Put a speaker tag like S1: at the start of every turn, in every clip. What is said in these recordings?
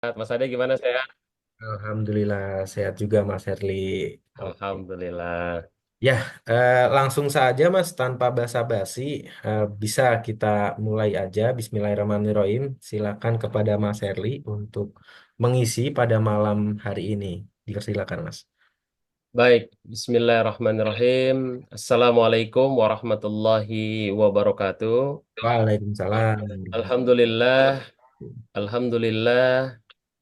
S1: Mas Ade gimana sehat?
S2: Alhamdulillah sehat juga Mas Herli. Oke.
S1: Alhamdulillah.
S2: Ya, langsung saja Mas tanpa basa-basi, bisa kita mulai aja. Bismillahirrahmanirrahim. Silakan kepada Mas Herli untuk mengisi pada malam hari ini. Dipersilakan Mas.
S1: Baik, Bismillahirrahmanirrahim. Assalamualaikum warahmatullahi wabarakatuh.
S2: Waalaikumsalam.
S1: Alhamdulillah, Alhamdulillah,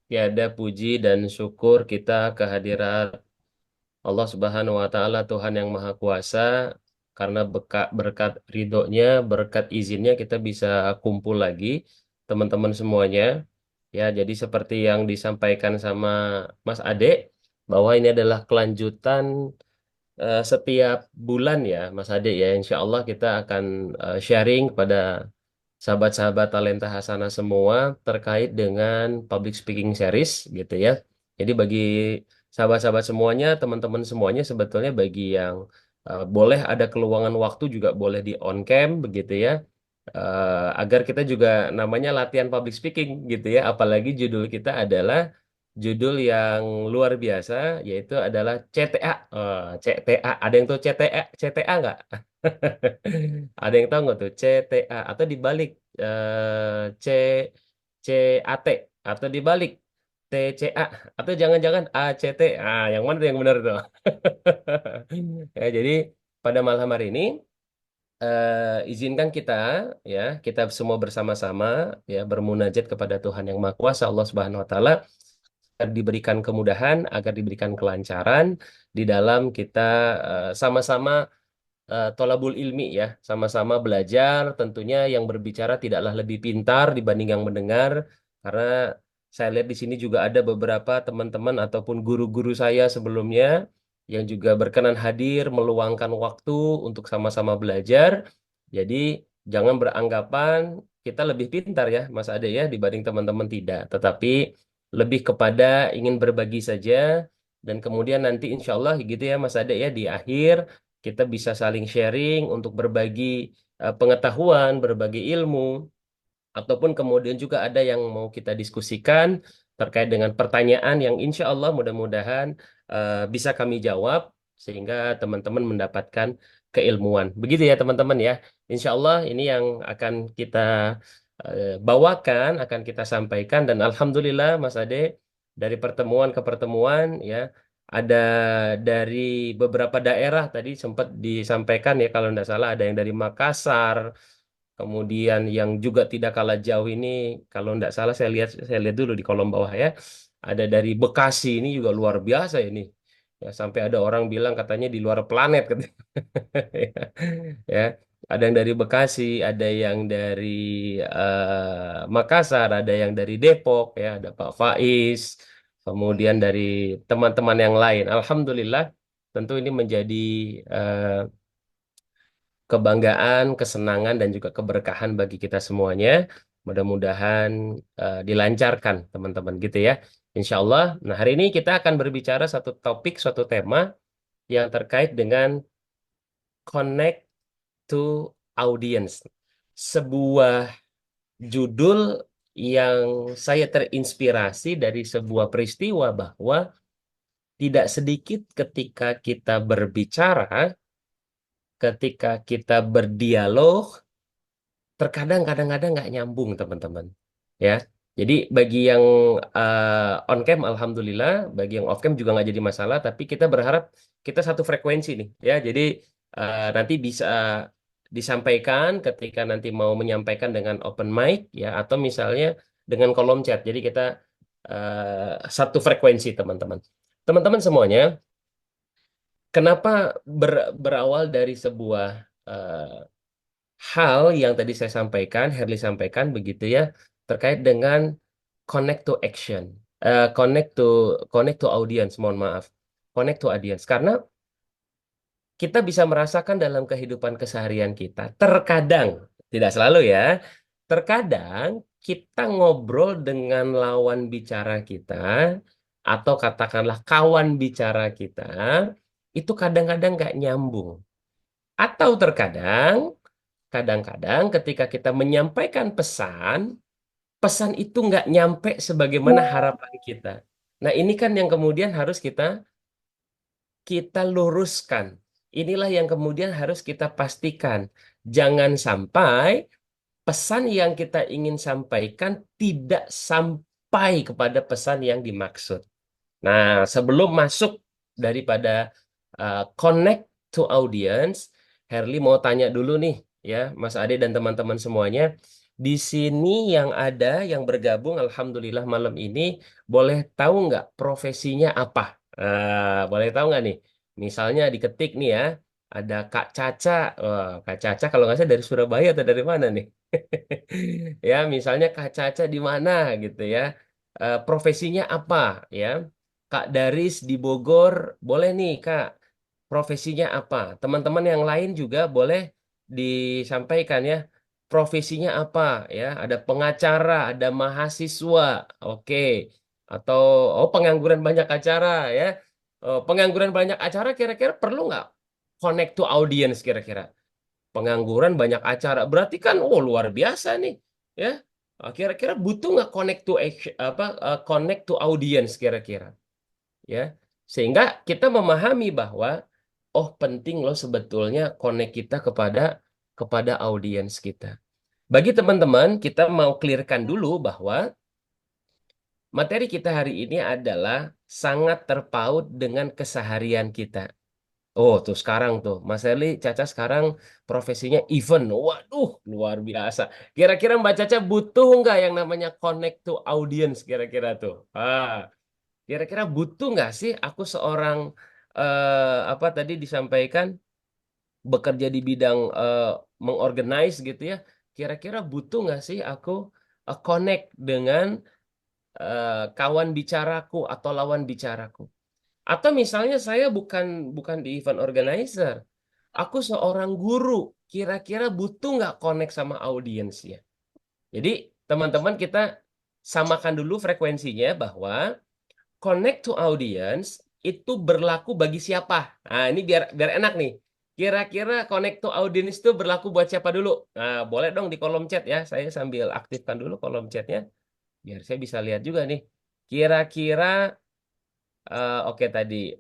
S1: tiada puji dan syukur kita kehadirat Allah Subhanahu wa Ta'ala, Tuhan yang Maha Kuasa, karena berkat ridhonya, berkat izinnya kita bisa kumpul lagi, teman-teman semuanya. Ya, jadi seperti yang disampaikan sama Mas Ade, bahwa ini adalah kelanjutan setiap bulan ya, Mas Ade ya. Insya Allah kita akan sharing kepada sahabat-sahabat Talenta Hasanah semua terkait dengan public speaking series gitu ya. Jadi bagi sahabat-sahabat semuanya, teman-teman semuanya sebetulnya bagi yang boleh ada keluangan waktu juga boleh di on cam begitu ya. Agar kita juga namanya latihan public speaking gitu ya. Apalagi judul kita adalah judul yang luar biasa yaitu adalah CTA. CTA. Ada yang tahu CTA? CTA nggak? Ada yang tahu nggak tuh CTA atau dibalik C CAT atau dibalik TCA atau jangan-jangan ACT. Yang mana tuh yang benar tuh? Ya, jadi pada malam hari ini izinkan kita ya kita semua bersama-sama ya bermunajat kepada Tuhan yang Maha Kuasa Allah Subhanahu wa taala agar diberikan kemudahan, agar diberikan kelancaran di dalam kita sama-sama tolabul ilmi ya, sama-sama belajar. Tentunya yang berbicara tidaklah lebih pintar dibanding yang mendengar, karena saya lihat di sini juga ada beberapa teman-teman ataupun guru-guru saya sebelumnya yang juga berkenan hadir, meluangkan waktu untuk sama-sama belajar. Jadi jangan beranggapan kita lebih pintar ya, Mas Ade ya, dibanding teman-teman tidak. Tetapi lebih kepada ingin berbagi saja, dan kemudian nanti insya Allah gitu ya Mas Ade ya di akhir kita bisa saling sharing untuk berbagi pengetahuan, berbagi ilmu, ataupun kemudian juga ada yang mau kita diskusikan terkait dengan pertanyaan yang insya Allah mudah-mudahan bisa kami jawab sehingga teman-teman mendapatkan keilmuan. Begitu ya teman-teman ya. Insya Allah ini yang akan kita bawakan, akan kita sampaikan dan Alhamdulillah Mas Ade dari pertemuan ke pertemuan ya ada dari beberapa daerah tadi sempat disampaikan ya kalau tidak salah ada yang dari Makassar. Kemudian yang juga tidak kalah jauh ini, kalau tidak salah saya lihat dulu di kolom bawah ya, ada dari Bekasi ini juga luar biasa ini. Ya, sampai ada orang bilang katanya di luar planet katanya. Ya, ada yang dari Bekasi, ada yang dari Makassar, ada yang dari Depok ya, ada Pak Faiz, kemudian dari teman-teman yang lain. Alhamdulillah, tentu ini menjadi eh, kebanggaan, kesenangan, dan juga keberkahan bagi kita semuanya. Mudah-mudahan dilancarkan, teman-teman, gitu ya. Insya Allah. Nah, hari ini kita akan berbicara satu topik, suatu tema yang terkait dengan connect to audience. Sebuah judul yang saya terinspirasi dari sebuah peristiwa bahwa tidak sedikit ketika kita berbicara, ketika kita berdialog, terkadang kadang-kadang nggak nyambung teman-teman ya. Jadi bagi yang on cam alhamdulillah, bagi yang off cam juga nggak jadi masalah, tapi kita berharap kita satu frekuensi nih ya. Jadi nanti bisa disampaikan ketika nanti mau menyampaikan dengan open mic ya, atau misalnya dengan kolom chat, jadi kita satu frekuensi teman-teman. Teman-teman semuanya, kenapa berawal dari sebuah hal yang tadi saya sampaikan, Herli sampaikan begitu ya, terkait dengan connect to action, connect to audience, mohon maaf, connect to audience, karena kita bisa merasakan dalam kehidupan keseharian kita, terkadang, tidak selalu ya, terkadang kita ngobrol dengan lawan bicara kita, atau katakanlah kawan bicara kita, itu kadang-kadang nggak nyambung. Atau kadang-kadang ketika kita menyampaikan pesan, pesan itu nggak nyampe sebagaimana harapan kita. Nah, ini kan yang kemudian harus kita kita luruskan. Inilah yang kemudian harus kita pastikan. Jangan sampai pesan yang kita ingin sampaikan tidak sampai kepada pesan yang dimaksud. Nah, sebelum masuk daripada connect to audience, Herli mau tanya dulu nih, ya, Mas Ade dan teman-teman semuanya. Di sini yang ada, yang bergabung, Alhamdulillah malam ini, boleh tahu nggak profesinya apa? Boleh tahu nggak nih? Misalnya diketik nih ya, ada Kak Caca. Wah, Kak Caca kalau nggak salah dari Surabaya atau dari mana nih? Ya, misalnya Kak Caca di mana gitu ya. Profesinya apa ya? Kak Daris di Bogor, boleh nih Kak, profesinya apa? Teman-teman yang lain juga boleh disampaikan ya, profesinya apa ya? Ada pengacara, ada mahasiswa, oke. Atau oh pengangguran banyak acara ya. Oh, pengangguran banyak acara kira-kira perlu nggak connect to audience kira-kira? Pengangguran banyak acara, berarti kan oh luar biasa nih ya. Kira-kira butuh nggak connect to connect to audience kira-kira? Ya, sehingga kita memahami bahwa oh penting loh sebetulnya connect kita kepada audiens kita. Bagi teman-teman, kita mau clearkan dulu bahwa materi kita hari ini adalah sangat terpaut dengan keseharian kita. Oh, tuh sekarang tuh, Mas Eli, Caca sekarang profesinya event. Waduh, luar biasa. Kira-kira Mbak Caca butuh nggak yang namanya connect to audience kira-kira tuh? Kira-kira butuh nggak sih aku seorang apa tadi disampaikan bekerja di bidang mengorganize gitu ya? Kira-kira butuh nggak sih aku connect dengan kawan bicaraku atau lawan bicaraku? Atau misalnya saya bukan bukan di event organizer, aku seorang guru. Kira-kira butuh nggak connect sama audiensnya? Jadi teman-teman kita samakan dulu frekuensinya bahwa connect to audience itu berlaku bagi siapa? Nah, ini biar biar enak nih. Kira-kira connect to audience itu berlaku buat siapa dulu? Nah, boleh dong di kolom chat ya. Saya sambil aktifkan dulu kolom chatnya biar saya bisa lihat juga nih. Kira-kira oke tadi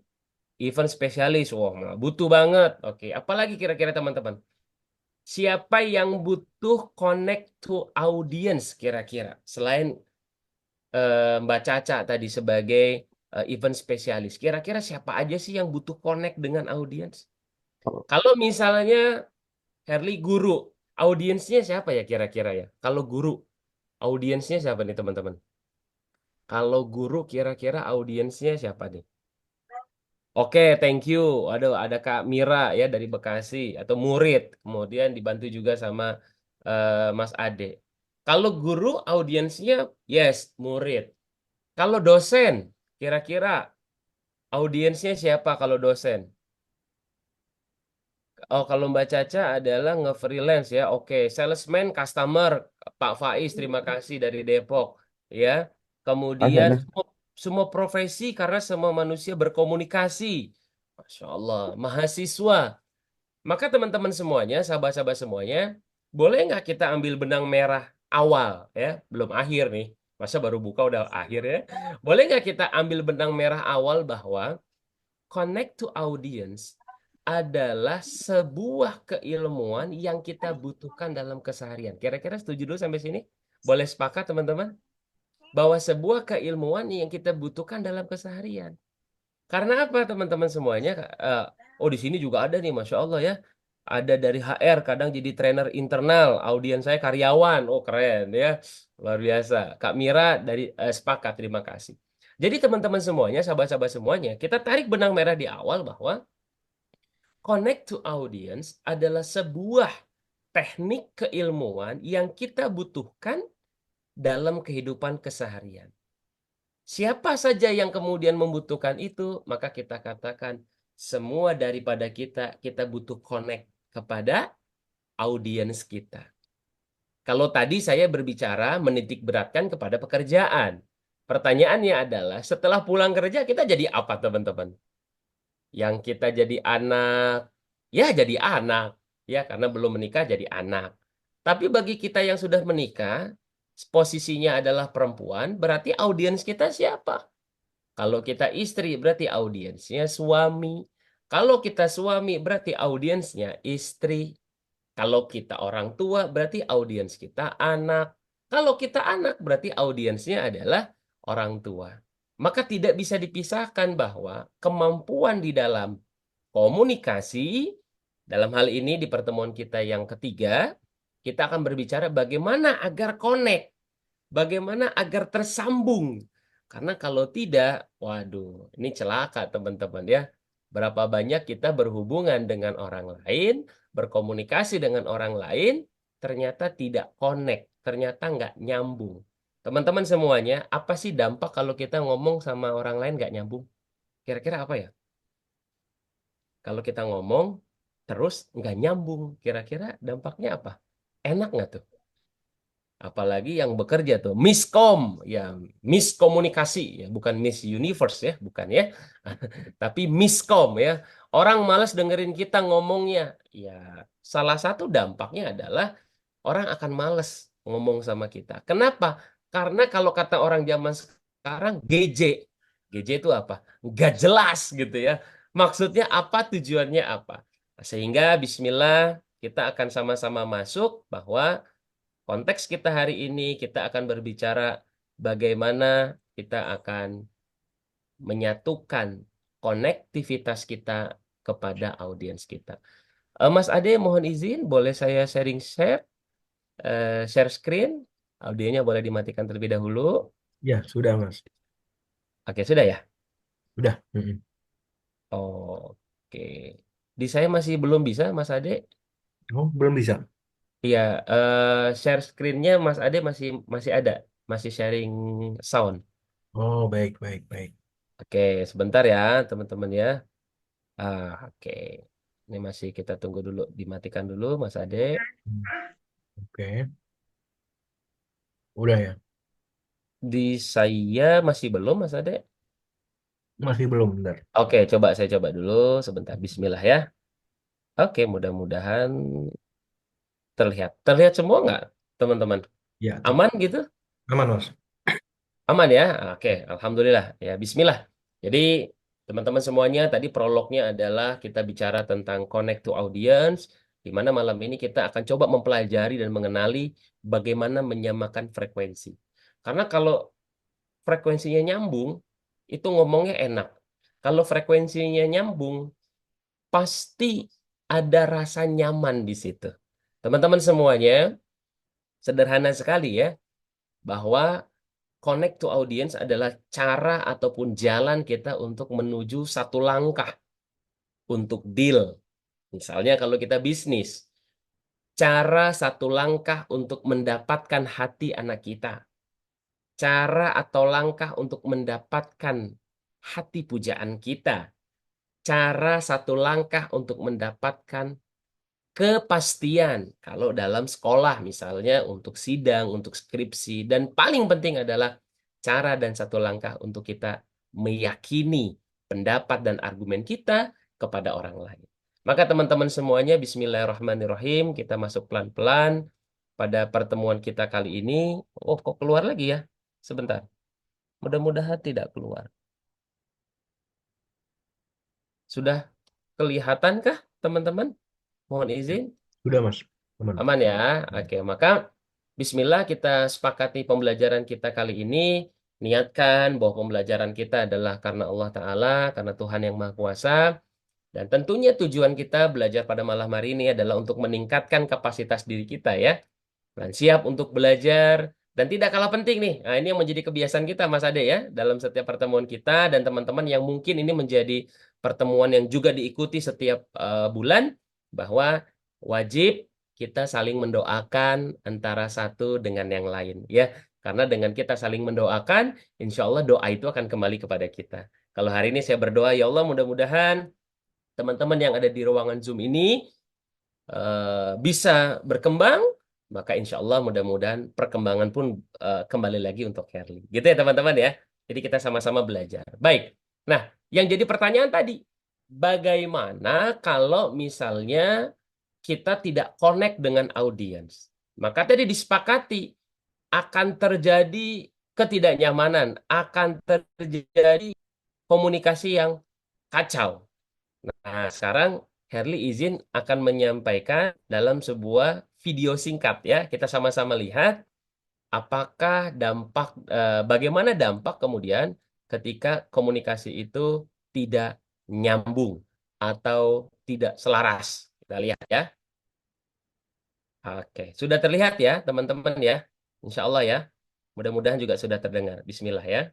S1: event spesialis, wah butuh banget. Oke, apalagi kira-kira teman-teman? Siapa yang butuh connect to audience kira-kira? Selain Mbak Caca tadi sebagai event spesialis. Kira-kira siapa aja sih yang butuh connect dengan audiens? Kalau misalnya Herli guru, audiensnya siapa ya kira-kira ya? Kalau guru, audiensnya siapa nih teman-teman? Kalau guru kira-kira audiensnya siapa nih? Oke, thank you. Aduh, ada Kak Mira ya dari Bekasi atau murid. Kemudian dibantu juga sama Mas Ade. Kalau guru audiensnya yes, murid. Kalau dosen, kira-kira audiensnya siapa kalau dosen? Oh, kalau Mbak Caca adalah nge-freelance ya. Oke, salesman, customer, Pak Faiz, terima kasih dari Depok. Ya, kemudian
S2: Ada.
S1: semua profesi karena semua manusia berkomunikasi. Masya Allah, mahasiswa. Maka teman-teman semuanya, sahabat-sahabat semuanya, boleh nggak kita ambil benang merah awal ya, belum akhir nih. Masa baru buka udah akhir ya? Boleh nggak kita ambil benang merah awal bahwa connect to audience adalah sebuah keilmuan yang kita butuhkan dalam keseharian. Kira-kira setuju dulu sampai sini? Boleh sepakat teman-teman? Bahwa sebuah keilmuan yang kita butuhkan dalam keseharian. Karena apa teman-teman semuanya? Eh, oh di sini juga ada nih, Masya Allah ya. Ada dari HR, kadang jadi trainer internal, audiens saya karyawan. Oh keren ya, luar biasa. Kak Mira dari sepakat, terima kasih. Jadi teman-teman semuanya, sahabat-sahabat semuanya, kita tarik benang merah di awal bahwa connect to audience adalah sebuah teknik keilmuan yang kita butuhkan dalam kehidupan keseharian. Siapa saja yang kemudian membutuhkan itu, maka kita katakan semua daripada kita butuh connect kepada audiens kita. Kalau tadi saya berbicara menitik beratkan kepada pekerjaan. Pertanyaannya adalah setelah pulang kerja kita jadi apa teman-teman? Yang kita jadi anak, ya jadi anak. Ya karena belum menikah jadi anak. Tapi bagi kita yang sudah menikah, posisinya adalah perempuan, berarti audiens kita siapa? Kalau kita istri, berarti audiensnya suami. Kalau kita suami, berarti audiensnya istri. Kalau kita orang tua, berarti audiens kita anak. Kalau kita anak, berarti audiensnya adalah orang tua. Maka tidak bisa dipisahkan bahwa kemampuan di dalam komunikasi, dalam hal ini di pertemuan kita yang ketiga, kita akan berbicara bagaimana agar connect, bagaimana agar tersambung. Karena kalau tidak, waduh, ini celaka teman-teman ya. Berapa banyak kita berhubungan dengan orang lain, berkomunikasi dengan orang lain, ternyata tidak connect, ternyata nggak nyambung. Teman-teman semuanya, apa sih dampak kalau kita ngomong sama orang lain nggak nyambung? Kira-kira apa ya? Kalau kita ngomong terus nggak nyambung, kira-kira dampaknya apa? Enak nggak tuh? Apalagi yang bekerja tuh miskom, ya miskomunikasi, ya bukan Miss Universe ya, bukan ya, tapi miskom ya. Orang malas dengerin kita ngomongnya. Ya, salah satu dampaknya adalah orang akan males ngomong sama kita. Kenapa? Karena kalau kata orang zaman sekarang GJ, GJ itu apa? Nggak jelas gitu ya. Maksudnya apa? Tujuannya apa? Sehingga Bismillah kita akan sama-sama masuk bahwa konteks kita hari ini kita akan berbicara bagaimana kita akan menyatukan konektivitas kita kepada audiens kita. Mas Ade, mohon izin, boleh saya share screen? Audionya boleh dimatikan terlebih dahulu.
S2: Ya, sudah Mas.
S1: Oke, sudah ya?
S2: Sudah. Mm-mm.
S1: Oke. Di saya masih belum bisa, Mas Ade.
S2: Oh, belum bisa.
S1: Iya, share screen-nya Mas Ade masih masih ada, masih sharing sound.
S2: Oh, baik, baik, baik.
S1: Oke, sebentar ya, teman-teman ya. Oke. Ini masih kita tunggu dulu, dimatikan dulu, Mas Ade.
S2: Hmm. Oke, udah ya.
S1: Di saya masih belum, Mas Ade.
S2: Masih belum, bentar.
S1: Oke, saya coba dulu sebentar. Bismillah ya. Oke, mudah-mudahan terlihat. Terlihat semua nggak, teman-teman?
S2: Ya,
S1: Aman gitu?
S2: aman Mas.
S1: Aman ya? Oke, Alhamdulillah. Ya, Bismillah. Jadi, teman-teman semuanya, tadi prolognya adalah kita bicara tentang connect to audience, di mana malam ini kita akan coba mempelajari dan mengenali bagaimana menyamakan frekuensi. Karena kalau frekuensinya nyambung, itu ngomongnya enak. Kalau frekuensinya nyambung, pasti ada rasa nyaman di situ. Teman-teman semuanya, sederhana sekali ya, bahwa connect to audience adalah cara ataupun jalan kita untuk menuju satu langkah untuk deal. Misalnya kalau kita bisnis, cara satu langkah untuk mendapatkan hati anak kita. Cara atau langkah untuk mendapatkan hati pujaan kita. Cara satu langkah untuk mendapatkan kepastian. Kalau dalam sekolah misalnya untuk sidang, untuk skripsi. Dan paling penting adalah cara dan satu langkah untuk kita meyakini pendapat dan argumen kita kepada orang lain. Maka teman-teman semuanya, Bismillahirrahmanirrahim, kita masuk pelan-pelan pada pertemuan kita kali ini. Oh, kok keluar lagi ya? Sebentar. Mudah-mudahan tidak keluar. Sudah kelihatankah, teman-teman? Mohon izin.
S2: Sudah Mas. Aman.
S1: Aman ya. Oke, maka Bismillah kita sepakati pembelajaran kita kali ini. Niatkan bahwa pembelajaran kita adalah karena Allah Ta'ala, karena Tuhan yang Maha Kuasa. Dan tentunya tujuan kita belajar pada malam hari ini adalah untuk meningkatkan kapasitas diri kita ya. Dan siap untuk belajar. Dan tidak kalah penting nih, nah ini yang menjadi kebiasaan kita Mas Ade ya, dalam setiap pertemuan kita dan teman-teman yang mungkin ini menjadi pertemuan yang juga diikuti setiap bulan, bahwa wajib kita saling mendoakan antara satu dengan yang lain ya. Karena dengan kita saling mendoakan, insya Allah doa itu akan kembali kepada kita. Kalau hari ini saya berdoa, ya Allah mudah-mudahan teman-teman yang ada di ruangan Zoom ini bisa berkembang, maka insya Allah mudah-mudahan perkembangan pun kembali lagi untuk Herli. Gitu ya teman-teman ya. Jadi kita sama-sama belajar. Baik. Nah, yang jadi pertanyaan tadi, bagaimana kalau misalnya kita tidak connect dengan audiens? Maka tadi disepakati akan terjadi ketidaknyamanan, akan terjadi komunikasi yang kacau. Nah, sekarang Herli izin akan menyampaikan dalam sebuah video singkat ya. Kita sama-sama lihat apakah bagaimana dampak kemudian ketika komunikasi itu tidak nyambung atau tidak selaras. Kita lihat ya. Oke, sudah terlihat ya teman-teman ya. Insya Allah ya. Mudah-mudahan juga sudah terdengar. Bismillah ya.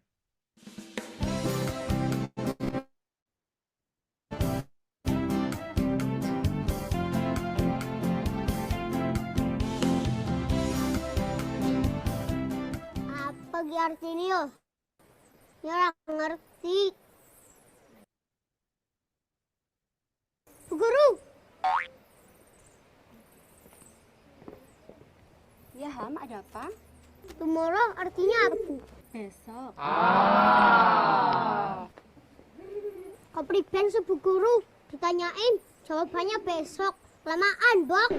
S3: Apa artinya yo? Ya orang ngerti. Bu Guru,
S4: Ya, Ham, ada apa?
S3: tomorrow artinya apa, Bu?
S4: Besok.
S3: Kepriben Bu Guru ditanyain, jawabannya besok. Lamaan, Bok.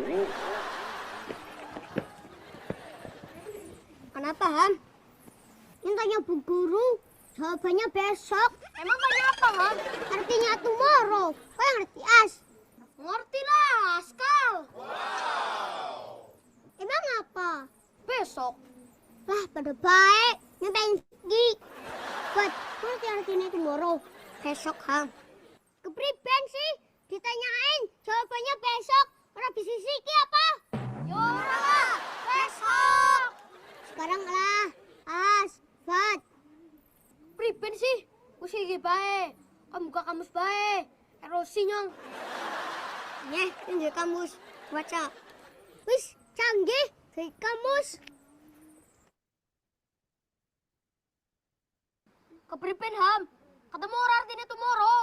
S3: Kenapa, Ham? Yang tanya Bu Guru, jawabannya besok. Emang tanya apa, Ham? Artinya tomorrow. Kok yang ngerti, As? Ngerti lah, Askal. Emang apa? Besok. Lah, pada baik. Nyatain Gi. Buat, ngerti artinya tomorrow. Besok, Ham. Kepriben sih? Ditanyain, jawabannya besok. Orang bisiki apa? Yora, besok. Sekarang lah, As, Fat. Priben sih? Usiki bae. Kamu buka kamus bae. Erosi nyong. Nyeh, ini kamus. Baca. Wis, canggih. Dari kamus. Kepriben, Ham? Ketemu orang artinya tomorrow.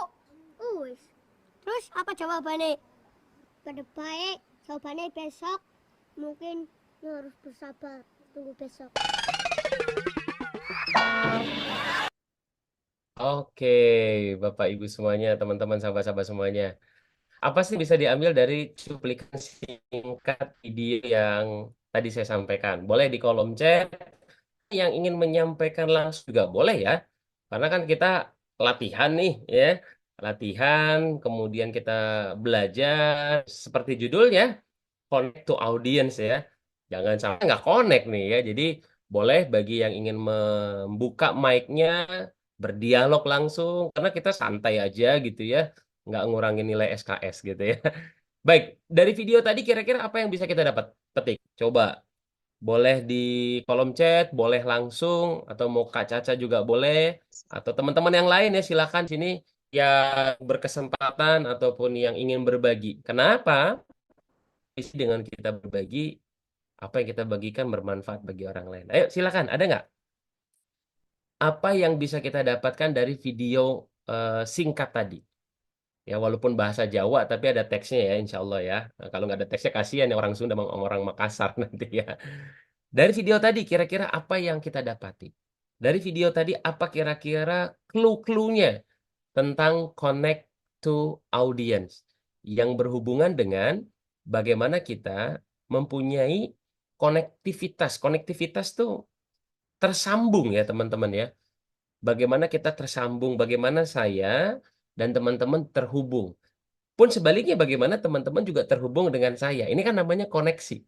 S3: Wis. Terus apa jawabannya? Pada baik, jawabannya besok. Mungkin harus bersabar. Tunggu besok.
S1: Oke, Bapak Ibu semuanya, teman-teman sahabat-sahabat semuanya. Apa sih bisa diambil dari cuplikan singkat video yang tadi saya sampaikan? Boleh di kolom chat. Yang ingin menyampaikan langsung juga boleh ya. Karena kan kita latihan nih ya. Latihan, kemudian kita belajar seperti judulnya, connect to audience ya. Jangan sampai nggak connect nih ya. Jadi boleh bagi yang ingin membuka mic-nya, berdialog langsung. Karena kita santai aja gitu ya. Nggak ngurangin nilai SKS gitu ya. Baik, dari video tadi kira-kira apa yang bisa kita dapat petik? Coba boleh di kolom chat, boleh langsung, atau mau Kak Caca juga boleh, atau teman-teman yang lain ya silakan sini yang berkesempatan ataupun yang ingin berbagi. Kenapa? Isi dengan kita berbagi, apa yang kita bagikan bermanfaat bagi orang lain. Ayo silakan, ada nggak? Apa yang bisa kita dapatkan dari video singkat tadi? Ya walaupun bahasa Jawa tapi ada teksnya ya insya Allah ya. Nah, kalau nggak ada teksnya kasihan ya orang Sunda sama orang Makassar nanti ya. Dari video tadi kira-kira apa yang kita dapati? Dari video tadi apa kira-kira clue-cluenya tentang connect to audience yang berhubungan dengan bagaimana kita mempunyai konektivitas. Konektivitas tuh tersambung ya teman-teman ya. Bagaimana kita tersambung, bagaimana saya dan teman-teman terhubung. Pun sebaliknya bagaimana teman-teman juga terhubung dengan saya. Ini kan namanya koneksi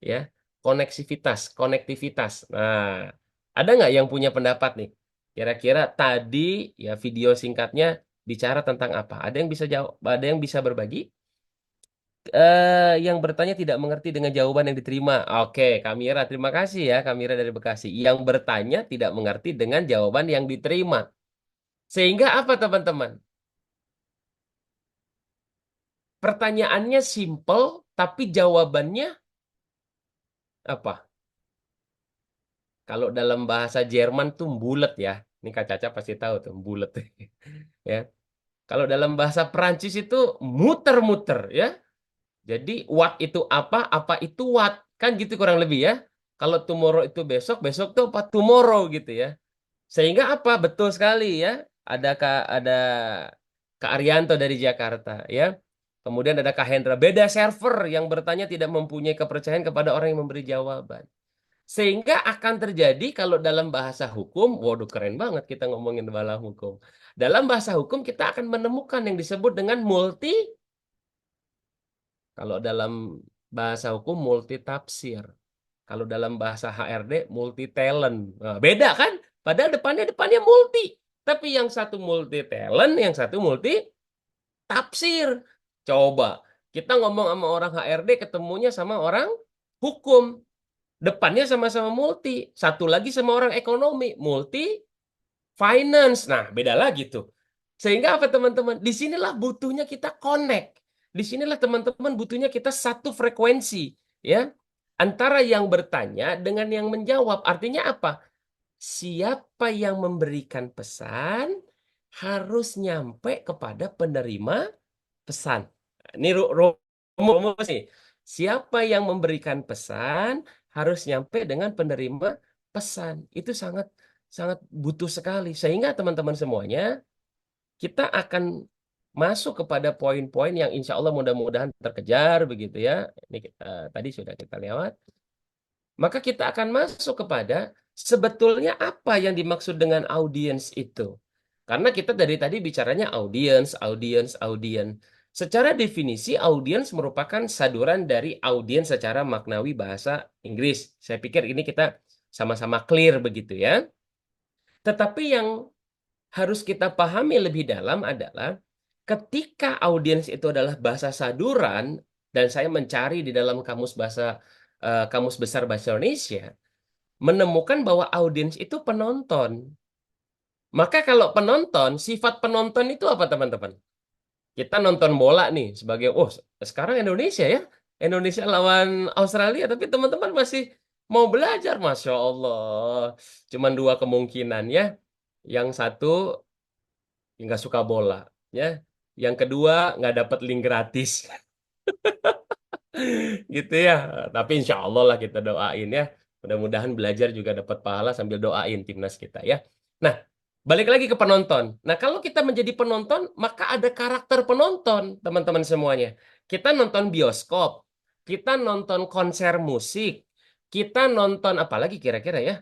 S1: ya, koneksivitas, konektivitas. Nah, ada nggak yang punya pendapat nih? Kira-kira tadi ya video singkatnya bicara tentang apa? Ada yang bisa jawab, ada yang bisa berbagi? Yang bertanya tidak mengerti dengan jawaban yang diterima. Oke, Kamira, terima kasih ya, Kamira dari Bekasi. Yang bertanya tidak mengerti dengan jawaban yang diterima. Sehingga apa, teman-teman? Pertanyaannya simple, tapi jawabannya apa? Kalau dalam bahasa Jerman tuh bulet ya. Ini Kak Caca pasti tahu tuh bulet. Ya. Kalau dalam bahasa Perancis itu muter-muter ya. Jadi what itu apa itu what. Kan gitu kurang lebih ya. Kalau tomorrow itu besok, besok tuh apa tomorrow gitu ya. Sehingga apa? Betul sekali ya. Ada Kak Arianto dari Jakarta ya. Kemudian ada Kak Hendra. Beda server yang bertanya tidak mempunyai kepercayaan kepada orang yang memberi jawaban. Sehingga akan terjadi kalau dalam bahasa hukum, waduh keren banget kita ngomongin dalam hukum. Dalam bahasa hukum kita akan menemukan yang disebut dengan kalau dalam bahasa hukum multi tafsir. Kalau dalam bahasa HRD multi talent. Nah, beda kan? Padahal depannya multi. Tapi yang satu multi talent, yang satu multi tafsir. Coba kita ngomong sama orang HRD ketemunya sama orang hukum. Depannya sama-sama multi. Satu lagi sama orang ekonomi, multi finance. Nah, beda lagi tuh. Sehingga apa teman-teman? Disinilah butuhnya kita connect. Disinilah teman-teman butuhnya kita satu frekuensi, ya, antara yang bertanya dengan yang menjawab. Artinya apa? Siapa yang memberikan pesan harus nyampe kepada penerima pesan. Ini rumus nih. Siapa yang memberikan pesan harus nyampe dengan penerima pesan. Itu sangat sangat butuh sekali. Sehingga teman-teman semuanya, kita akan masuk kepada poin-poin yang insya Allah mudah-mudahan terkejar begitu ya. Ini tadi sudah kita lewat. Maka kita akan masuk kepada sebetulnya apa yang dimaksud dengan audiens itu. Karena kita dari tadi bicaranya audiens, audiens, audiens. Secara definisi, audiens merupakan saduran dari audiens secara maknawi bahasa Inggris. Saya pikir ini kita sama-sama clear begitu ya. Tetapi yang harus kita pahami lebih dalam adalah ketika audiens itu adalah bahasa saduran, dan saya mencari di dalam kamus besar bahasa Indonesia, menemukan bahwa audiens itu penonton. Maka kalau penonton, sifat penonton itu apa teman-teman? Kita nonton bola nih sebagai, oh sekarang Indonesia ya, Indonesia lawan Australia, tapi teman-teman masih mau belajar, Masya Allah. Cuman dua kemungkinan ya. Yang satu nggak suka bola, ya. Yang kedua nggak dapat link gratis, gitu ya. Tapi insya Allah lah kita doain ya. Mudah-mudahan belajar juga dapat pahala sambil doain timnas kita ya. Nah, balik lagi ke penonton. Nah, kalau kita menjadi penonton, maka ada karakter penonton, teman-teman semuanya. Kita nonton bioskop, kita nonton konser musik, kita nonton apa lagi kira-kira ya?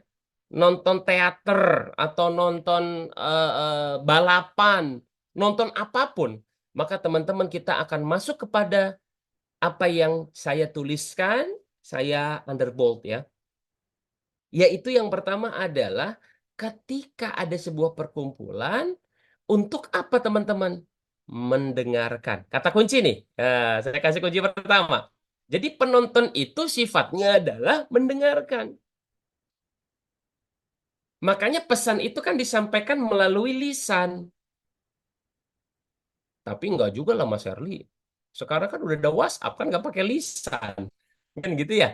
S1: Nonton teater atau nonton balapan, nonton apapun. Maka teman-teman kita akan masuk kepada apa yang saya tuliskan, saya underbold ya. Yaitu yang pertama adalah ketika ada sebuah perkumpulan, untuk apa teman-teman? Mendengarkan. Kata kunci nih. Nah, saya kasih kunci pertama. Jadi penonton itu sifatnya adalah mendengarkan. Makanya pesan itu kan disampaikan melalui lisan. Tapi enggak juga lah Mas Herli. Sekarang kan udah ada WhatsApp, kan nggak pakai lisan. Kan gitu ya?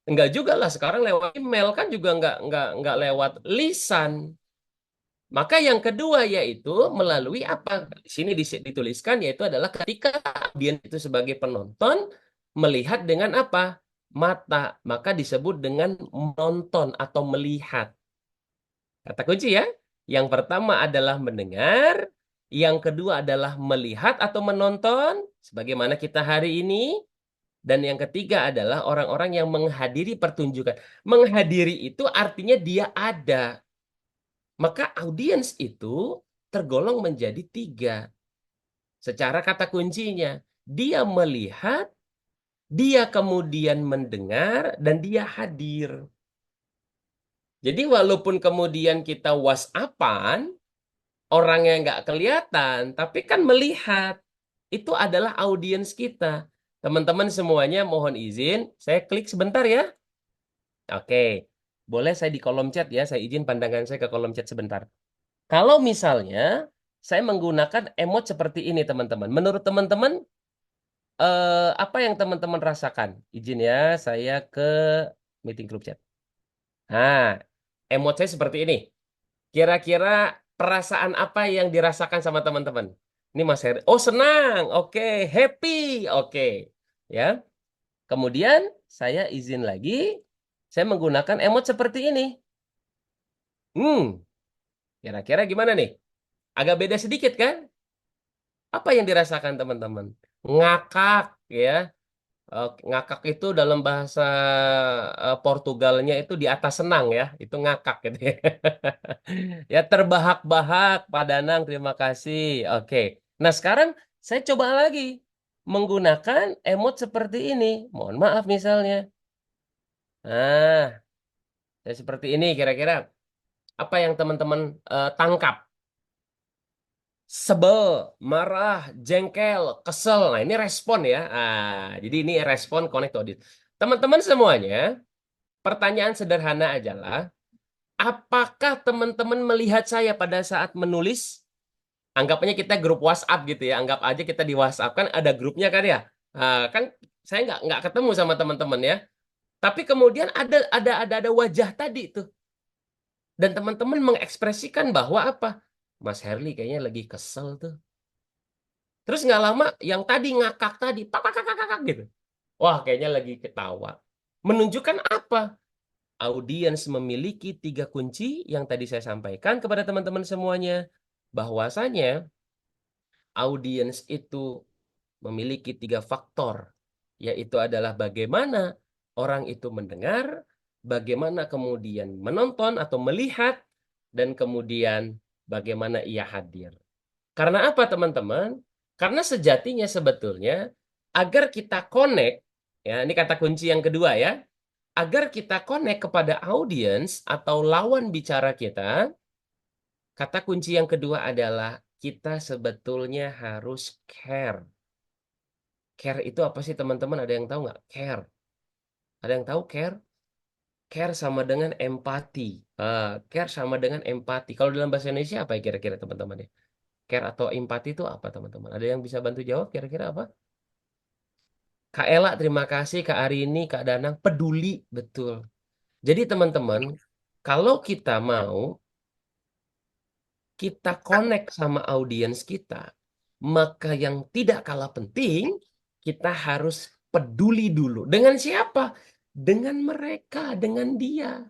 S1: Enggak juga lah, sekarang lewat email kan juga enggak lewat lisan. Maka yang kedua yaitu melalui apa? Di sini dituliskan yaitu adalah ketika audiens itu sebagai penonton melihat dengan apa? Mata. Maka disebut dengan menonton atau melihat. Kata kunci ya. Yang pertama adalah mendengar, yang kedua adalah melihat atau menonton sebagaimana kita hari ini. Dan yang ketiga adalah orang-orang yang menghadiri pertunjukan. Menghadiri itu artinya dia ada. Maka audiens itu tergolong menjadi tiga. Secara kata kuncinya, dia melihat, dia kemudian mendengar, dan dia hadir. Jadi walaupun kemudian kita WhatsApp-an, orangnya nggak kelihatan, tapi kan melihat. Itu adalah audiens kita. Teman-teman semuanya mohon izin, saya klik sebentar ya. Oke, boleh saya di kolom chat ya, saya izin pandangan saya ke kolom chat sebentar. Kalau misalnya saya menggunakan emot seperti ini teman-teman, menurut teman-teman apa yang teman-teman rasakan? Izin ya, saya ke meeting group chat. Nah, emot saya seperti ini. Kira-kira perasaan apa yang dirasakan sama teman-teman? Ini Mas Heri. Oh, senang. Oke, happy. Oke. Ya. Kemudian saya izin lagi. Saya menggunakan emot seperti ini. Kira-kira gimana nih? Agak beda sedikit kan? Apa yang dirasakan teman-teman? Ngakak ya. Ngakak itu dalam bahasa Portugalnya itu di atas senang ya, itu ngakak gitu ya. Ya terbahak-bahak, Pak Danang, terima kasih. Oke. Nah sekarang saya coba lagi menggunakan emot seperti ini. Mohon maaf misalnya. Nah, ya seperti ini kira-kira apa yang teman-teman tangkap? Sebel, marah, jengkel, kesel. Nah, ini respon ya. Jadi ini respon connect to audit. Teman-teman semuanya, pertanyaan sederhana adalah, apakah teman-teman melihat saya pada saat menulis? Anggapnya kita grup WhatsApp gitu ya. Anggap aja kita di WhatsApp kan ada grupnya kan ya. Kan saya nggak ketemu sama teman-teman ya. Tapi kemudian ada wajah tadi tuh. Dan teman-teman mengekspresikan bahwa apa? Mas Herli kayaknya lagi kesel tuh. Terus nggak lama yang tadi ngakak tadi, pak gitu. Wah, kayaknya lagi ketawa. Menunjukkan apa? Audiens memiliki 3 kunci yang tadi saya sampaikan kepada teman-teman semuanya. Bahwasanya audiens itu memiliki 3 faktor, yaitu adalah bagaimana orang itu mendengar, bagaimana kemudian menonton atau melihat, dan kemudian bagaimana ia hadir. Karena apa teman-teman? Karena sejatinya sebetulnya agar kita connect, ya ini kata kunci yang kedua ya, agar kita connect kepada audiens atau lawan bicara kita, kata kunci yang kedua adalah kita sebetulnya harus care. Care itu apa sih teman-teman? Ada yang tahu nggak? Care. Ada yang tahu care? Care sama dengan empati. Care sama dengan empati. Kalau dalam bahasa Indonesia apa ya kira-kira teman-teman ya? Care atau empati itu apa teman-teman? Ada yang bisa bantu jawab kira-kira apa? Kak Ela, terima kasih. Kak Arini, Kak Danang, peduli. Betul. Jadi teman-teman, kalau kita mau kita connect sama audiens kita, maka yang tidak kalah penting, kita harus peduli dulu. Dengan siapa? Dengan mereka, dengan dia.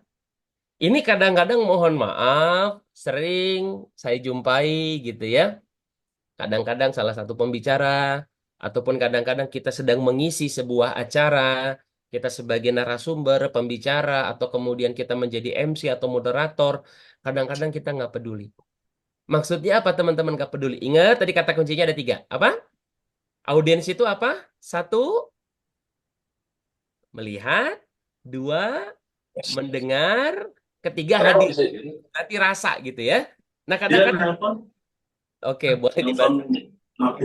S1: Ini kadang-kadang mohon maaf, sering saya jumpai gitu ya. Kadang-kadang salah satu pembicara, ataupun kadang-kadang kita sedang mengisi sebuah acara, kita sebagai narasumber, pembicara, atau kemudian kita menjadi MC atau moderator, kadang-kadang kita nggak peduli. Maksudnya apa teman-teman nggak peduli? Ingat tadi kata kuncinya ada 3. Apa? Audiens itu apa? 1, melihat. 2, mendengar. 3, hadir. Hati rasa gitu ya. Nah kadang-kadang, oke, boleh dibantu. Oke,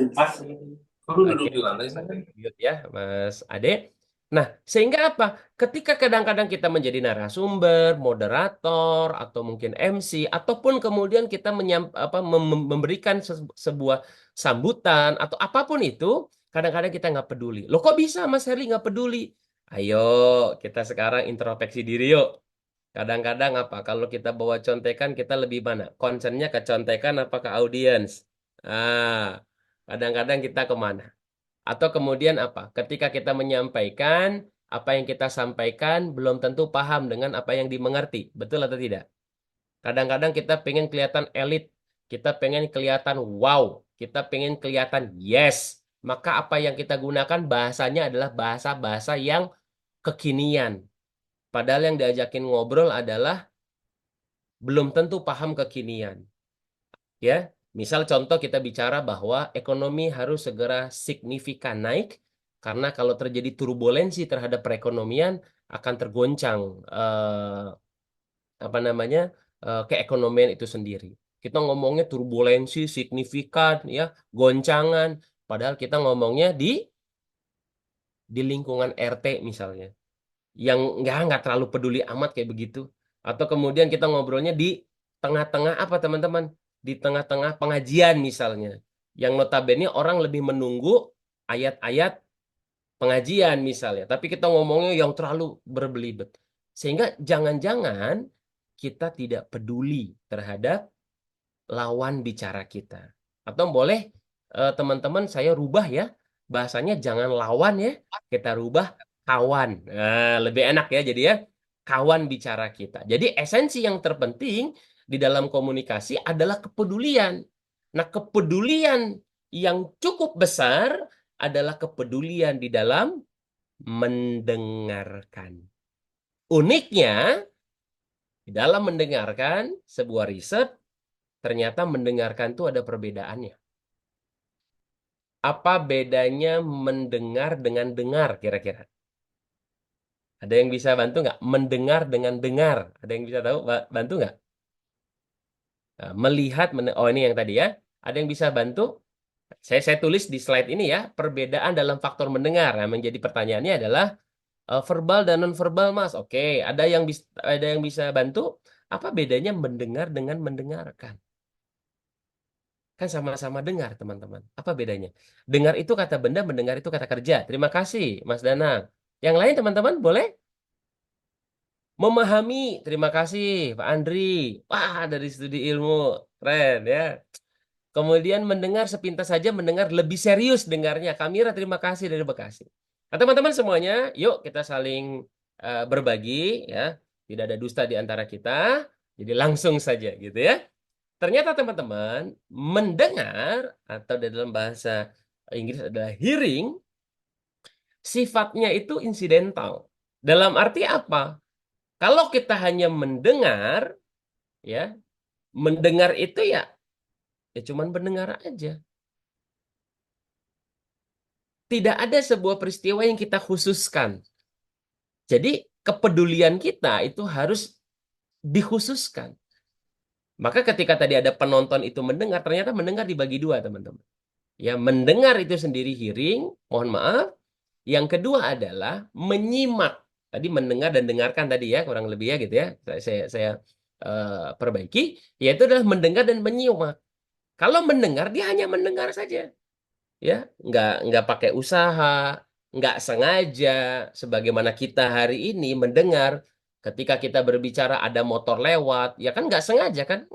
S1: mute ya, Mas Ade. Nah, sehingga apa? Ketika kadang-kadang kita menjadi narasumber, moderator, atau mungkin MC, ataupun kemudian kita memberikan sebuah sambutan, atau apapun itu, kadang-kadang kita nggak peduli. Loh kok bisa Mas Herli nggak peduli? Ayo, kita sekarang introspeksi diri yuk. Kadang-kadang apa? Kalau kita bawa contekan, kita lebih mana? Concernnya ke contekan apa ke audiens? Kadang-kadang kita kemana? Atau kemudian apa? Ketika kita menyampaikan, apa yang kita sampaikan belum tentu paham dengan apa yang dimengerti. Betul atau tidak? Kadang-kadang kita pengen kelihatan elit. Kita pengen kelihatan wow. Kita pengen kelihatan yes. Maka apa yang kita gunakan bahasanya adalah bahasa-bahasa yang kekinian. Padahal yang diajakin ngobrol adalah belum tentu paham kekinian. Ya, misal contoh kita bicara bahwa ekonomi harus segera signifikan naik karena kalau terjadi turbulensi terhadap perekonomian akan tergoncang apa namanya keekonomian itu sendiri. Kita ngomongnya turbulensi signifikan ya, goncangan, padahal kita ngomongnya di lingkungan RT misalnya yang nggak terlalu peduli amat kayak begitu. Atau kemudian kita ngobrolnya di tengah-tengah apa teman-teman? Di tengah-tengah pengajian misalnya. Yang notabene orang lebih menunggu ayat-ayat pengajian misalnya. Tapi kita ngomongnya yang terlalu berbelibet. Sehingga jangan-jangan kita tidak peduli terhadap lawan bicara kita. Atau boleh teman-teman saya rubah ya. Bahasanya jangan lawan ya. Kita rubah kawan. Nah, lebih enak ya jadi ya. Kawan bicara kita. Jadi esensi yang terpenting di dalam komunikasi adalah kepedulian. Nah, kepedulian yang cukup besar adalah kepedulian di dalam mendengarkan. Uniknya, di dalam mendengarkan sebuah riset, ternyata mendengarkan itu ada perbedaannya. Apa bedanya mendengar dengan dengar kira-kira? Ada yang bisa bantu nggak? Mendengar dengan dengar. Ada yang bisa tahu bantu nggak? Nah, melihat, oh ini yang tadi ya. Ada yang bisa bantu? Saya tulis di slide ini ya, perbedaan dalam faktor mendengar. Nah, menjadi pertanyaannya adalah verbal dan non-verbal, Mas. Oke, ada yang bisa bantu? Apa bedanya mendengar dengan mendengarkan? Kan sama-sama dengar, teman-teman. Apa bedanya? Dengar itu kata benda, mendengar itu kata kerja. Terima kasih, Mas Danang. Yang lain, teman-teman, boleh? Memahami. Terima kasih, Pak Andri. Wah, dari studi ilmu. Keren, ya. Kemudian mendengar sepintas saja, mendengar lebih serius dengarnya. Kamira, terima kasih dari Bekasi. Nah, teman-teman semuanya, yuk kita saling berbagi, ya. Tidak ada dusta di antara kita. Jadi langsung saja, gitu ya. Ternyata teman-teman, mendengar atau dalam bahasa Inggris adalah hearing, sifatnya itu insidental. Dalam arti apa? Kalau kita hanya mendengar, ya, mendengar itu ya cuman mendengar aja. Tidak ada sebuah peristiwa yang kita khususkan. Jadi kepedulian kita itu harus dikhususkan. Maka ketika tadi ada penonton itu mendengar, ternyata mendengar dibagi dua, teman-teman. Ya, mendengar itu sendiri hearing, mohon maaf. Yang kedua adalah menyimak. Tadi mendengar dan dengarkan tadi ya, kurang lebih ya gitu ya. Saya perbaiki, yaitu adalah mendengar dan menyimak. Kalau mendengar dia hanya mendengar saja, ya, nggak pakai usaha, nggak sengaja. Sebagaimana kita hari ini mendengar, ketika kita berbicara ada motor lewat, ya kan nggak sengaja kan,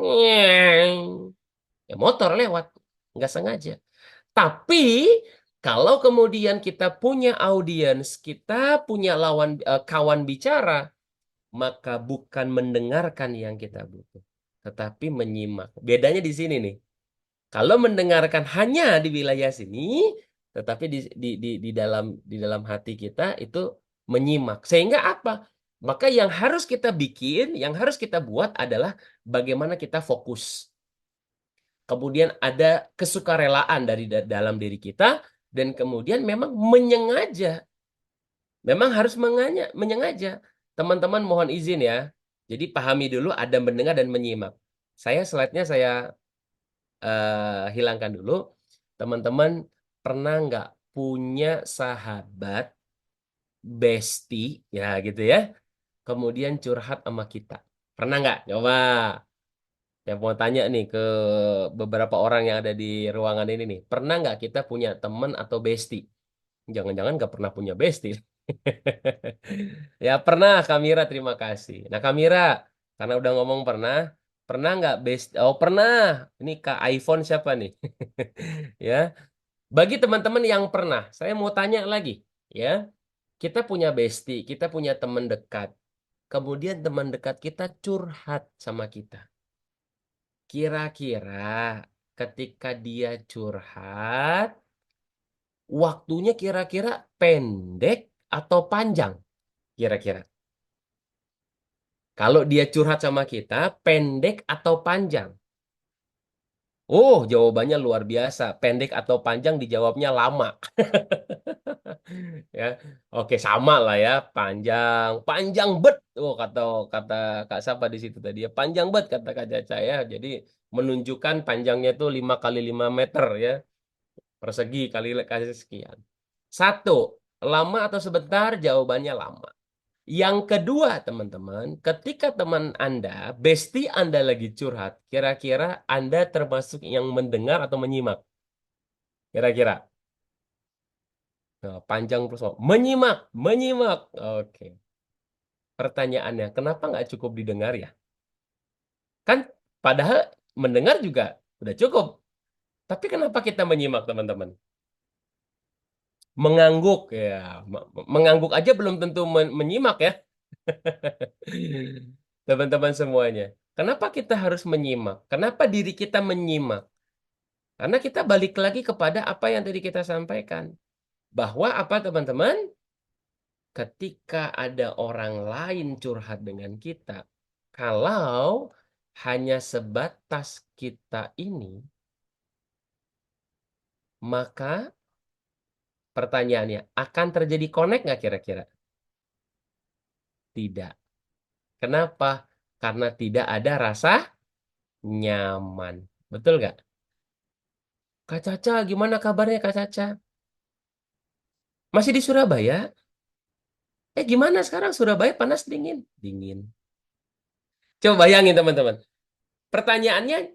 S1: ya motor lewat, nggak sengaja. Tapi kalau kemudian kita punya audiens, kita punya kawan bicara, maka bukan mendengarkan yang kita butuh, tetapi menyimak. Bedanya di sini nih. Kalau mendengarkan hanya di wilayah sini, tetapi di dalam hati kita itu menyimak. Sehingga apa? Maka yang harus kita bikin, yang harus kita buat adalah bagaimana kita fokus. Kemudian ada kesukarelaan dari dalam diri kita, dan kemudian memang menyengaja. Memang harus menyengaja. Teman-teman mohon izin ya. Jadi pahami dulu ada mendengar dan menyimak. Slide-nya saya hilangkan dulu. Teman-teman pernah nggak punya sahabat, bestie, ya gitu ya, kemudian curhat sama kita? Pernah nggak? Coba. Yang mau tanya nih ke beberapa orang yang ada di ruangan ini nih. Pernah nggak kita punya teman atau bestie? Jangan-jangan nggak pernah punya bestie. Ya pernah, Kamira, terima kasih. Nah Kamira, karena udah ngomong pernah nggak bestie? Oh pernah. Ini Kak iPhone siapa nih? Ya, bagi teman-teman yang pernah, saya mau tanya lagi, ya. Kita punya bestie, kita punya teman dekat. Kemudian teman dekat kita curhat sama kita. Kira-kira ketika dia curhat, waktunya kira-kira pendek atau panjang? Kira-kira. Kalau dia curhat sama kita, pendek atau panjang? Oh, jawabannya luar biasa. Pendek atau panjang dijawabnya lama. Ya, oke sama lah ya, panjang, panjang bet. Oh kata kata Kak Sapa di situ tadi ya, panjang bet kata Kak Caca ya. Jadi menunjukkan panjangnya itu 5 kali 5 meter ya, persegi kali sekian. Satu, lama atau sebentar? Jawabannya lama. Yang kedua, teman-teman, ketika teman Anda, bestie Anda lagi curhat, kira-kira Anda termasuk yang mendengar atau menyimak? Kira-kira. Nah, panjang plus menyimak, menyimak. Oke. Pertanyaannya, kenapa nggak cukup didengar ya? Kan padahal mendengar juga udah cukup. Tapi kenapa kita menyimak, teman-teman? Mengangguk ya. Mengangguk aja belum tentu menyimak ya. Teman-teman semuanya. Kenapa kita harus menyimak? Kenapa diri kita menyimak? Karena kita balik lagi kepada apa yang tadi kita sampaikan. Bahwa apa, teman-teman? ketika ada orang lain curhat dengan kita, kalau hanya sebatas kita ini, maka pertanyaannya, akan terjadi connect nggak kira-kira? Tidak. Kenapa? Karena tidak ada rasa nyaman. Betul nggak? Kak Caca, gimana kabarnya Kak Caca? Masih di Surabaya? Gimana sekarang Surabaya panas dingin? Dingin. Coba bayangin teman-teman. Pertanyaannya,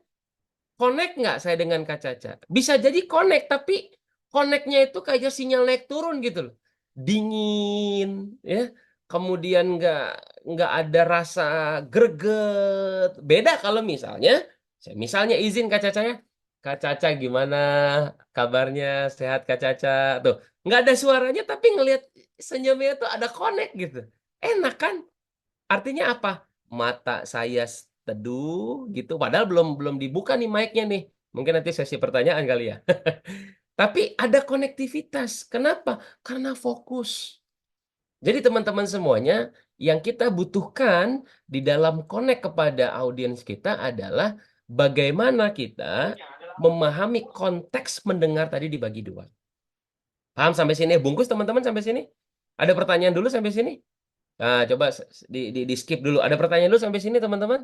S1: connect nggak saya dengan Kak Caca? Bisa jadi connect, tapi connect-nya itu kayak sinyal naik turun gitu loh. Dingin, ya. Kemudian nggak ada rasa greget. Beda kalau misalnya, saya misalnya izin Kak Caca ya. Kak Caca gimana kabarnya? Sehat Kak Caca? Tuh, nggak ada suaranya tapi ngelihat senyumnya tuh ada connect gitu. Enak kan? Artinya apa? Mata saya teduh gitu. Padahal belum belum dibuka nih mic-nya nih. Mungkin nanti sesi pertanyaan kali ya. Tapi ada konektivitas. Kenapa? Karena fokus. Jadi teman-teman semuanya, yang kita butuhkan di dalam connect kepada audiens kita adalah bagaimana kita memahami konteks mendengar tadi dibagi dua. Paham sampai sini? Bungkus teman-teman sampai sini? Ada pertanyaan dulu sampai sini? Nah, coba di skip dulu. Ada pertanyaan dulu sampai sini, teman-teman?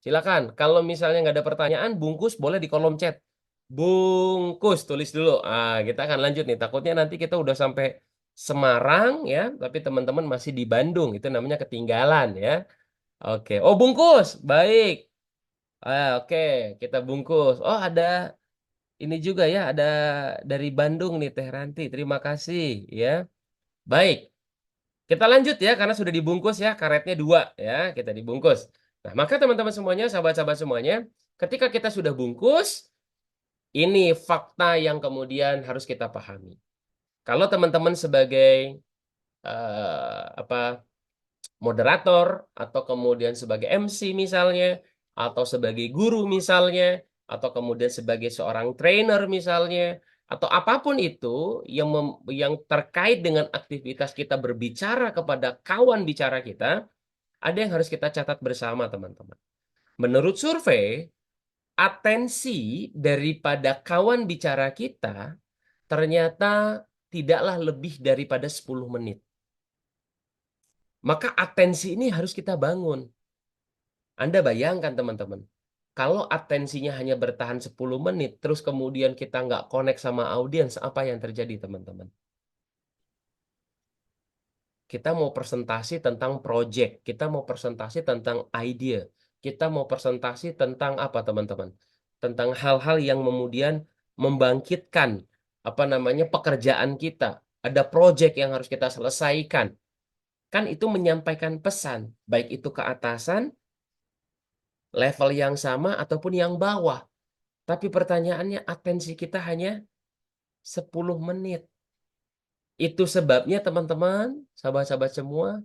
S1: Silakan. Kalau misalnya nggak ada pertanyaan, bungkus boleh di kolom chat. Bungkus, tulis dulu. Kita akan lanjut nih. Takutnya nanti kita udah sampai Semarang ya, tapi teman-teman masih di Bandung. Itu namanya ketinggalan ya. Oke. Oh, bungkus. Baik. Oke, kita bungkus. Oh, ada ini juga ya, ada dari Bandung nih Teh Ranti. Terima kasih ya. Baik. Kita lanjut ya, karena sudah dibungkus ya, karetnya dua ya, kita dibungkus. Nah, maka teman-teman semuanya, sahabat-sahabat semuanya, ketika kita sudah bungkus, ini fakta yang kemudian harus kita pahami. Kalau teman-teman sebagai apa moderator atau kemudian sebagai MC misalnya, atau sebagai guru misalnya, atau kemudian sebagai seorang trainer misalnya, atau apapun itu yang terkait dengan aktivitas kita berbicara kepada kawan bicara kita, ada yang harus kita catat bersama, teman-teman. Menurut survei, atensi daripada kawan bicara kita ternyata tidaklah lebih daripada 10 menit. Maka atensi ini harus kita bangun. Anda bayangkan teman-teman, kalau atensinya hanya bertahan 10 menit, terus kemudian kita nggak connect sama audiens, apa yang terjadi teman-teman? Kita mau presentasi tentang project, kita mau presentasi tentang idea, kita mau presentasi tentang apa teman-teman? Tentang hal-hal yang kemudian membangkitkan apa namanya pekerjaan kita. Ada project yang harus kita selesaikan. Kan itu menyampaikan pesan, baik itu ke atasan, level yang sama ataupun yang bawah. Tapi pertanyaannya atensi kita hanya 10 menit. Itu sebabnya teman-teman, sahabat-sahabat semua,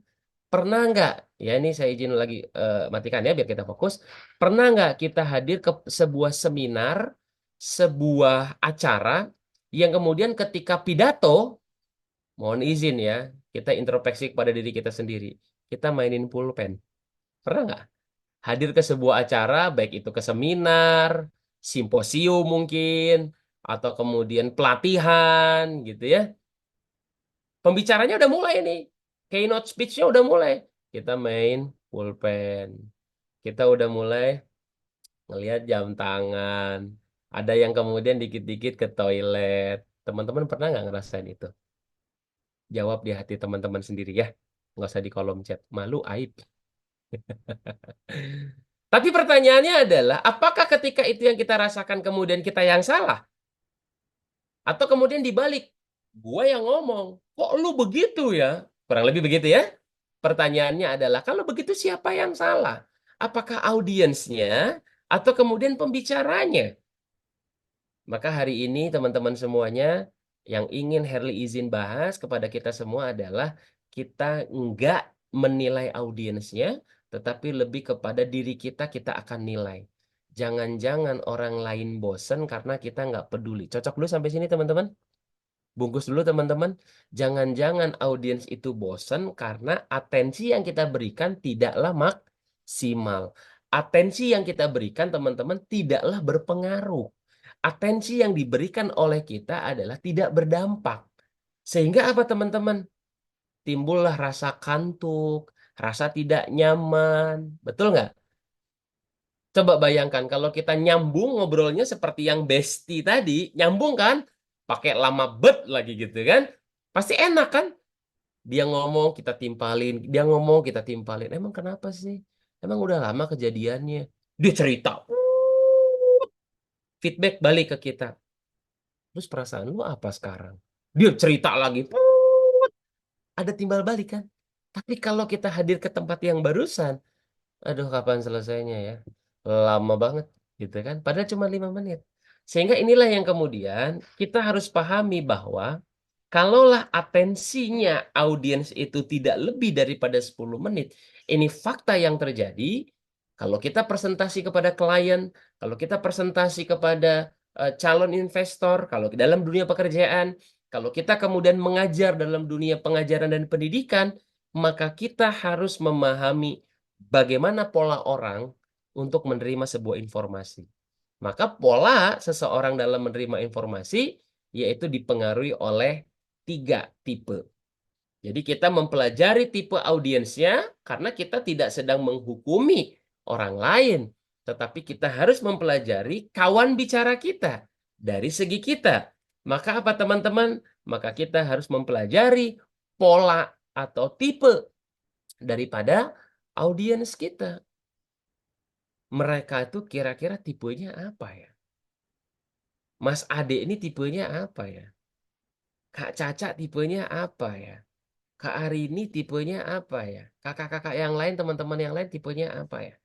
S1: pernah nggak, ya ini saya izin lagi matikan ya biar kita fokus. Pernah nggak kita hadir ke sebuah seminar, sebuah acara, yang kemudian ketika pidato, mohon izin ya, kita introspeksi kepada diri kita sendiri. Kita mainin pulpen. Pernah nggak? Hadir ke sebuah acara, baik itu ke seminar, simposium mungkin, atau kemudian pelatihan gitu ya. Pembicaranya udah mulai nih. Keynote speech-nya udah mulai. Kita main pulpen. Kita udah mulai ngelihat jam tangan. Ada yang kemudian dikit-dikit ke toilet. Teman-teman pernah nggak ngerasain itu? Jawab di hati teman-teman sendiri ya. Nggak usah di kolom chat. Malu, aib. Tapi pertanyaannya adalah, apakah ketika itu yang kita rasakan kemudian kita yang salah? Atau kemudian dibalik, gue yang ngomong, kok lu begitu ya? Kurang lebih begitu ya? Pertanyaannya adalah, kalau begitu siapa yang salah? Apakah audiensnya atau kemudian pembicaranya? Maka hari ini teman-teman semuanya yang ingin Herli izin bahas kepada kita semua adalah kita enggak menilai audiensnya, tetapi lebih kepada diri kita, kita akan nilai. Jangan-jangan orang lain bosen karena kita nggak peduli. Cocok dulu sampai sini teman-teman? Bungkus dulu teman-teman. Jangan-jangan audiens itu bosan karena atensi yang kita berikan tidaklah maksimal. Atensi yang kita berikan teman-teman tidaklah berpengaruh. Atensi yang diberikan oleh kita adalah tidak berdampak. Sehingga apa teman-teman? Timbullah rasa kantuk, rasa tidak nyaman. Betul nggak? Coba bayangkan kalau kita nyambung ngobrolnya seperti yang bestie tadi, nyambung kan? Pakai lama bet lagi gitu kan? Pasti enak kan? Dia ngomong kita timpalin, dia ngomong kita timpalin. Emang kenapa sih? Emang udah lama kejadiannya. Dia cerita, feedback balik ke kita. Terus perasaan lu apa sekarang? Dia cerita lagi, ada timbal balik kan? Tapi kalau kita hadir ke tempat yang barusan, aduh, kapan selesainya ya? Lama banget, gitu kan? Padahal cuma 5 menit. Sehingga inilah yang kemudian kita harus pahami bahwa kalaulah atensinya audiens itu tidak lebih daripada 10 menit, ini fakta yang terjadi. Kalau kita presentasi kepada klien, kalau kita presentasi kepada calon investor, kalau dalam dunia pekerjaan, kalau kita kemudian mengajar dalam dunia pengajaran dan pendidikan, maka kita harus memahami bagaimana pola orang untuk menerima sebuah informasi. Maka pola seseorang dalam menerima informasi yaitu dipengaruhi oleh 3 tipe. Jadi kita mempelajari tipe audiensnya karena kita tidak sedang menghukumi orang lain, tetapi kita harus mempelajari kawan bicara kita dari segi kita. Maka apa teman-teman? Maka kita harus mempelajari pola atau tipe daripada audiens kita. Mereka itu kira-kira tipenya apa ya? Mas Ade ini tipenya apa ya? Kak Caca tipenya apa ya? Kak Arini tipenya apa ya? Kakak-kakak yang lain, teman-teman yang lain tipenya apa ya?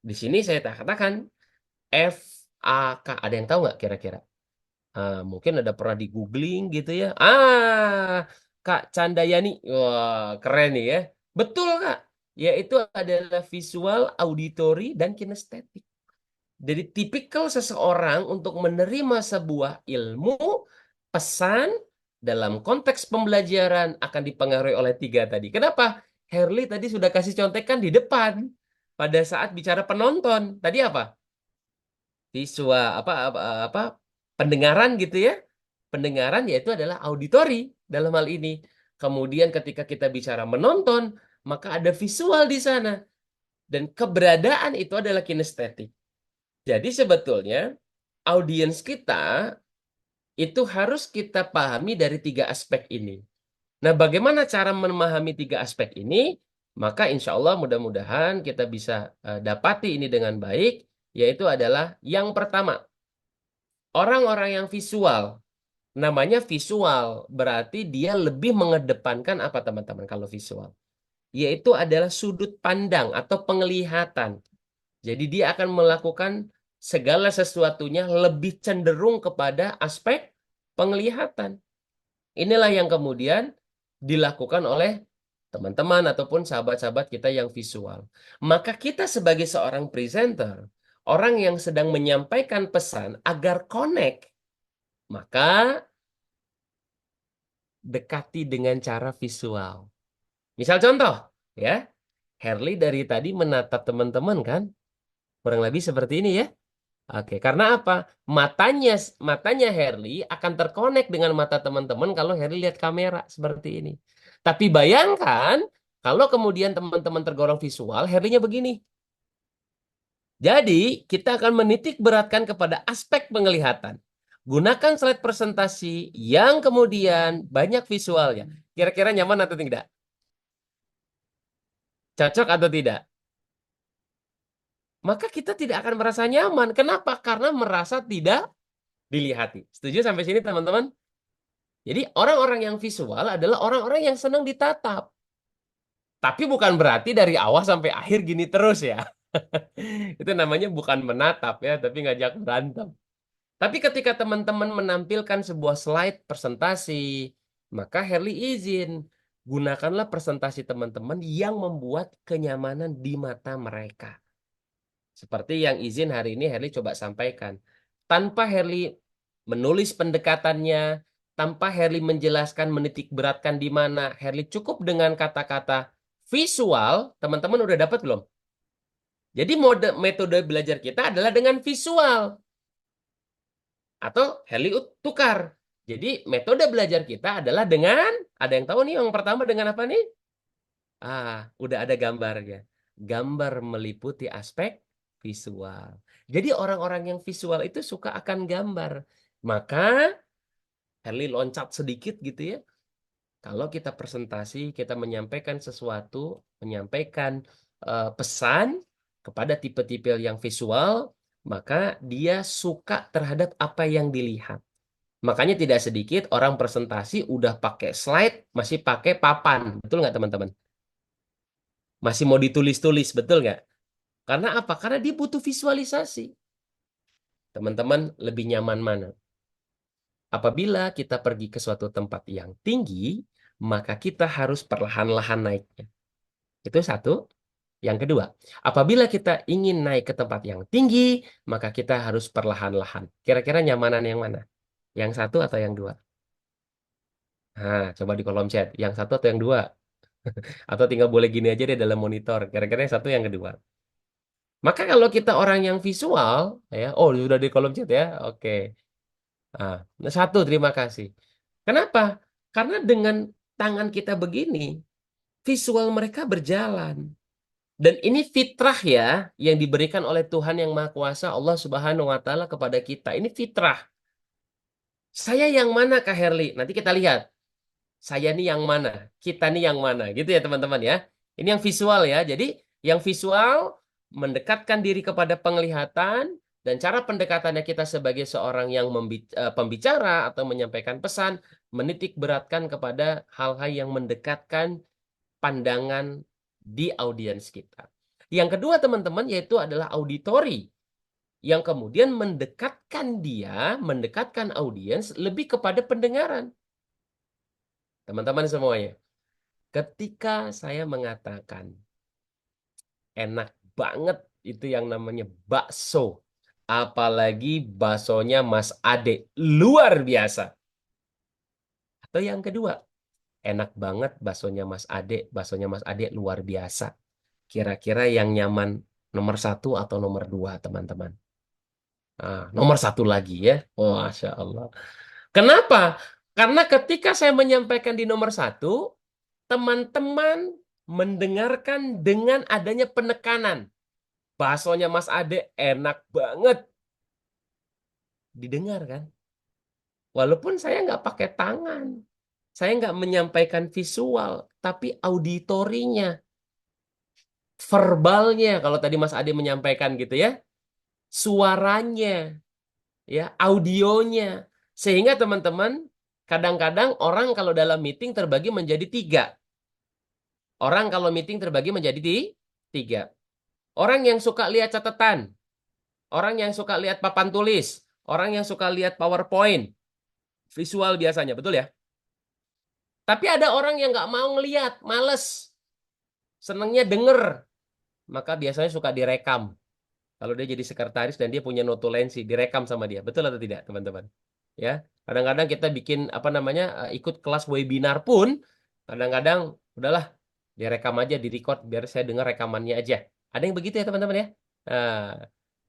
S1: Di sini saya katakan FAK. Ada yang tahu nggak kira-kira? Mungkin ada pernah di googling gitu ya. Kak Candayani. Wah, keren nih ya. Betul Kak. Yaitu adalah visual, auditory, dan kinestetik. Jadi tipikal seseorang untuk menerima sebuah ilmu, pesan, dalam konteks pembelajaran akan dipengaruhi oleh 3 tadi. Kenapa? Herli tadi sudah kasih contekan di depan. Pada saat bicara penonton. Tadi apa? Visual, apa, pendengaran gitu ya. Pendengaran yaitu adalah auditori dalam hal ini. Kemudian ketika kita bicara menonton, maka ada visual di sana. Dan keberadaan itu adalah kinestetik. Jadi sebetulnya audiens kita itu harus kita pahami dari 3 aspek ini. Nah, bagaimana cara memahami 3 aspek ini? Maka insya Allah mudah-mudahan kita bisa dapati ini dengan baik, yaitu adalah yang pertama, orang-orang yang visual. Namanya visual, berarti dia lebih mengedepankan apa teman-teman kalau visual? Yaitu adalah sudut pandang atau penglihatan. Jadi dia akan melakukan segala sesuatunya lebih cenderung kepada aspek penglihatan. Inilah yang kemudian dilakukan oleh teman-teman ataupun sahabat-sahabat kita yang visual. Maka kita sebagai seorang presenter, orang yang sedang menyampaikan pesan agar connect, maka dekati dengan cara visual. Misal contoh, ya, Herli dari tadi menatap teman-teman kan? Kurang lebih seperti ini ya. Oke, karena apa? Matanya Herli akan terkonek dengan mata teman-teman kalau Herli lihat kamera seperti ini. Tapi bayangkan kalau kemudian teman-teman tergolong visual, Herlinya begini. Jadi kita akan menitik beratkan kepada aspek penglihatan. Gunakan slide presentasi yang kemudian banyak visualnya. Kira-kira nyaman atau tidak? Cocok atau tidak? Maka kita tidak akan merasa nyaman. Kenapa? Karena merasa tidak dilihati. Setuju sampai sini teman-teman? Jadi orang-orang yang visual adalah orang-orang yang senang ditatap. Tapi bukan berarti dari awal sampai akhir gini terus ya. Itu namanya bukan menatap ya, tapi ngajak berantem. Tapi ketika teman-teman menampilkan sebuah slide presentasi, maka Herli izin, gunakanlah presentasi teman-teman yang membuat kenyamanan di mata mereka. Seperti yang izin hari ini Herli coba sampaikan. Tanpa Herli menulis pendekatannya, tanpa Herli menjelaskan menitik beratkan di mana. Herli cukup dengan kata-kata visual, teman-teman udah dapat belum? Jadi metode belajar kita adalah dengan visual. Atau Herli tukar. Jadi metode belajar kita adalah dengan, ada yang tahu nih yang pertama dengan apa nih? Udah ada gambarnya. Gambar meliputi aspek visual. Jadi orang-orang yang visual itu suka akan gambar. Maka Herli loncat sedikit gitu ya. Kalau kita presentasi, kita menyampaikan sesuatu, menyampaikan pesan kepada tipe-tipe yang visual, maka dia suka terhadap apa yang dilihat. Makanya tidak sedikit orang presentasi udah pakai slide, masih pakai papan. Betul nggak teman-teman? Masih mau ditulis-tulis, betul nggak? Karena apa? Karena dia butuh visualisasi. Teman-teman lebih nyaman mana? Apabila kita pergi ke suatu tempat yang tinggi, maka kita harus perlahan-lahan naiknya. Itu satu. Yang kedua, apabila kita ingin naik ke tempat yang tinggi, maka kita harus perlahan-lahan. Kira-kira nyamanan yang mana? Yang satu atau yang dua? Nah, coba di kolom chat. Yang satu atau yang dua? Atau tinggal boleh gini aja deh dalam monitor. Kira-kira yang satu yang kedua. Maka kalau kita orang yang visual, ya, oh sudah di kolom chat ya, oke. Satu, terima kasih. Kenapa? Karena dengan tangan kita begini, visual mereka berjalan. Dan ini fitrah ya, yang diberikan oleh Tuhan yang Maha Kuasa, Allah Subhanahu wa Ta'ala kepada kita. Ini fitrah. Saya yang mana, Kak Herli? Nanti kita lihat. Saya nih yang mana? Kita nih yang mana? Gitu ya, teman-teman ya. Ini yang visual ya. Jadi, yang visual mendekatkan diri kepada penglihatan, dan cara pendekatannya kita sebagai seorang yang pembicara atau menyampaikan pesan, menitik beratkan kepada hal-hal yang mendekatkan pandangan di audiens kita. Yang kedua teman-teman yaitu adalah auditori, yang kemudian mendekatkan audiens lebih kepada pendengaran. Teman-teman semuanya, ketika saya mengatakan enak banget itu yang namanya bakso, apalagi baksonya Mas Ade, luar biasa. Atau yang kedua, enak banget baksonya Mas Ade luar biasa. Kira-kira yang nyaman nomor satu atau nomor dua, teman-teman? Nomor satu lagi ya. Oh, Masya Allah. Kenapa? Karena ketika saya menyampaikan di nomor satu, teman-teman mendengarkan dengan adanya penekanan. Baksonya Mas Ade enak banget. Didengar kan? Walaupun saya nggak pakai tangan. Saya nggak menyampaikan visual, tapi auditorinya, verbalnya, kalau tadi Mas Ade menyampaikan gitu ya, suaranya, ya, audionya. Sehingga teman-teman, kadang-kadang orang kalau dalam meeting terbagi menjadi tiga. Orang kalau meeting terbagi menjadi tiga. Orang yang suka lihat catatan, orang yang suka lihat papan tulis, orang yang suka lihat PowerPoint, visual biasanya, betul ya? Tapi ada orang yang nggak mau ngelihat, males, senengnya denger, maka biasanya suka direkam. Kalau dia jadi sekretaris dan dia punya notulensi, direkam sama dia, betul atau tidak, teman-teman? Ya, kadang-kadang kita bikin apa namanya, ikut kelas webinar pun, kadang-kadang udahlah, direkam aja, direcord, biar saya dengar rekamannya aja. Ada yang begitu ya, teman-teman ya.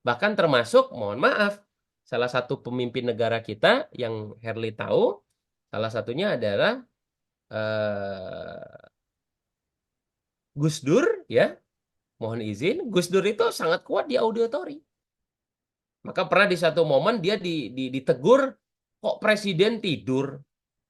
S1: Bahkan termasuk, mohon maaf, salah satu pemimpin negara kita yang Herli tahu, salah satunya adalah Gus Dur, ya, mohon izin, Gus Dur itu sangat kuat di auditori. Maka pernah di satu momen dia ditegur, kok presiden tidur?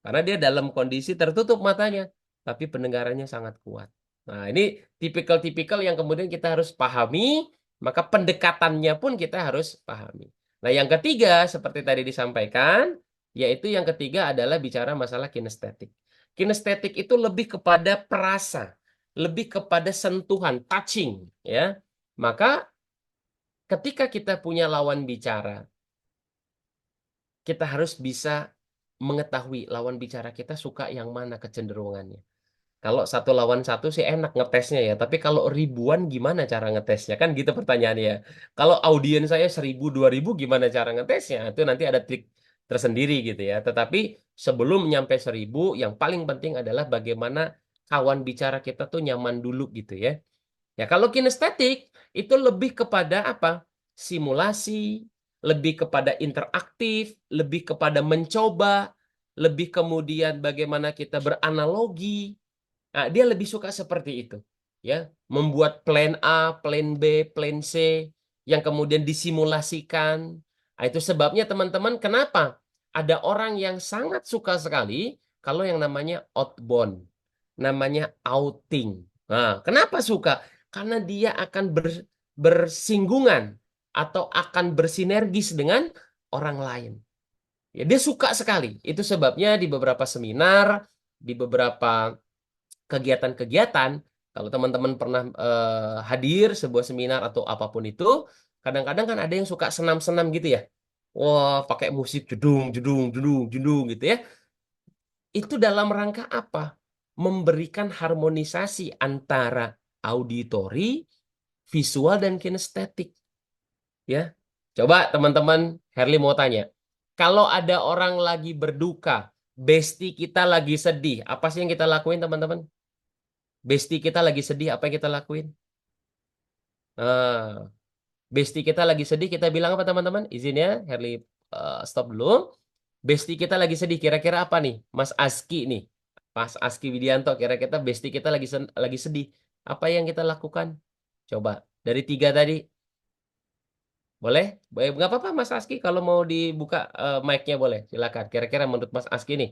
S1: Karena dia dalam kondisi tertutup matanya, tapi pendengarannya sangat kuat. Nah, ini tipikal-tipikal yang kemudian kita harus pahami, maka pendekatannya pun kita harus pahami. Nah, yang ketiga, seperti tadi disampaikan, yaitu yang ketiga adalah bicara masalah kinestetik. Kinestetik itu lebih kepada perasa, lebih kepada sentuhan, touching, ya. Maka ketika kita punya lawan bicara, kita harus bisa mengetahui lawan bicara kita suka yang mana kecenderungannya. Kalau satu lawan satu sih enak ngetesnya ya, tapi kalau ribuan gimana cara ngetesnya? Kan gitu pertanyaannya. Kalau audiens saya 1000, 2000 gimana cara ngetesnya? Itu nanti ada trik tersendiri gitu ya. Tetapi sebelum nyampe 1.000, yang paling penting adalah bagaimana kawan bicara kita tuh nyaman dulu gitu ya. Ya, kalau kinestetik itu lebih kepada apa? Simulasi, lebih kepada interaktif, lebih kepada mencoba, lebih kemudian bagaimana kita beranalogi. Nah, dia lebih suka seperti itu. Ya, membuat plan A, plan B, plan C yang kemudian disimulasikan. Nah, itu sebabnya teman-teman kenapa ada orang yang sangat suka sekali kalau yang namanya outbound, namanya outing. Nah, kenapa suka? Karena dia akan bersinggungan atau akan bersinergis dengan orang lain. Ya, dia suka sekali. Itu sebabnya di beberapa seminar, di beberapa kegiatan-kegiatan, kalau teman-teman pernah hadir sebuah seminar atau apapun itu, kadang-kadang kan ada yang suka senam-senam gitu ya. Wah, pakai musik jedung, jedung, jedung, jedung gitu ya. Itu dalam rangka apa? Memberikan harmonisasi antara auditori, visual, dan kinestetik. Ya, coba teman-teman, Herli mau tanya. Kalau ada orang lagi berduka, bestie kita lagi sedih, apa sih yang kita lakuin teman-teman? Bestie kita lagi sedih, apa yang kita lakuin? Nah, bestie kita lagi sedih, kita bilang apa teman-teman? Izin ya, Herli stop dulu. Bestie kita lagi sedih, kira-kira apa nih? Mas Aski nih. Mas Aski Widianto, kira-kira bestie kita lagi sedih. Apa yang kita lakukan? Coba, dari 3 tadi. Boleh? Boleh, nggak apa-apa Mas Aski. Kalau mau dibuka mic-nya boleh. Silakan. Kira-kira menurut Mas Aski nih,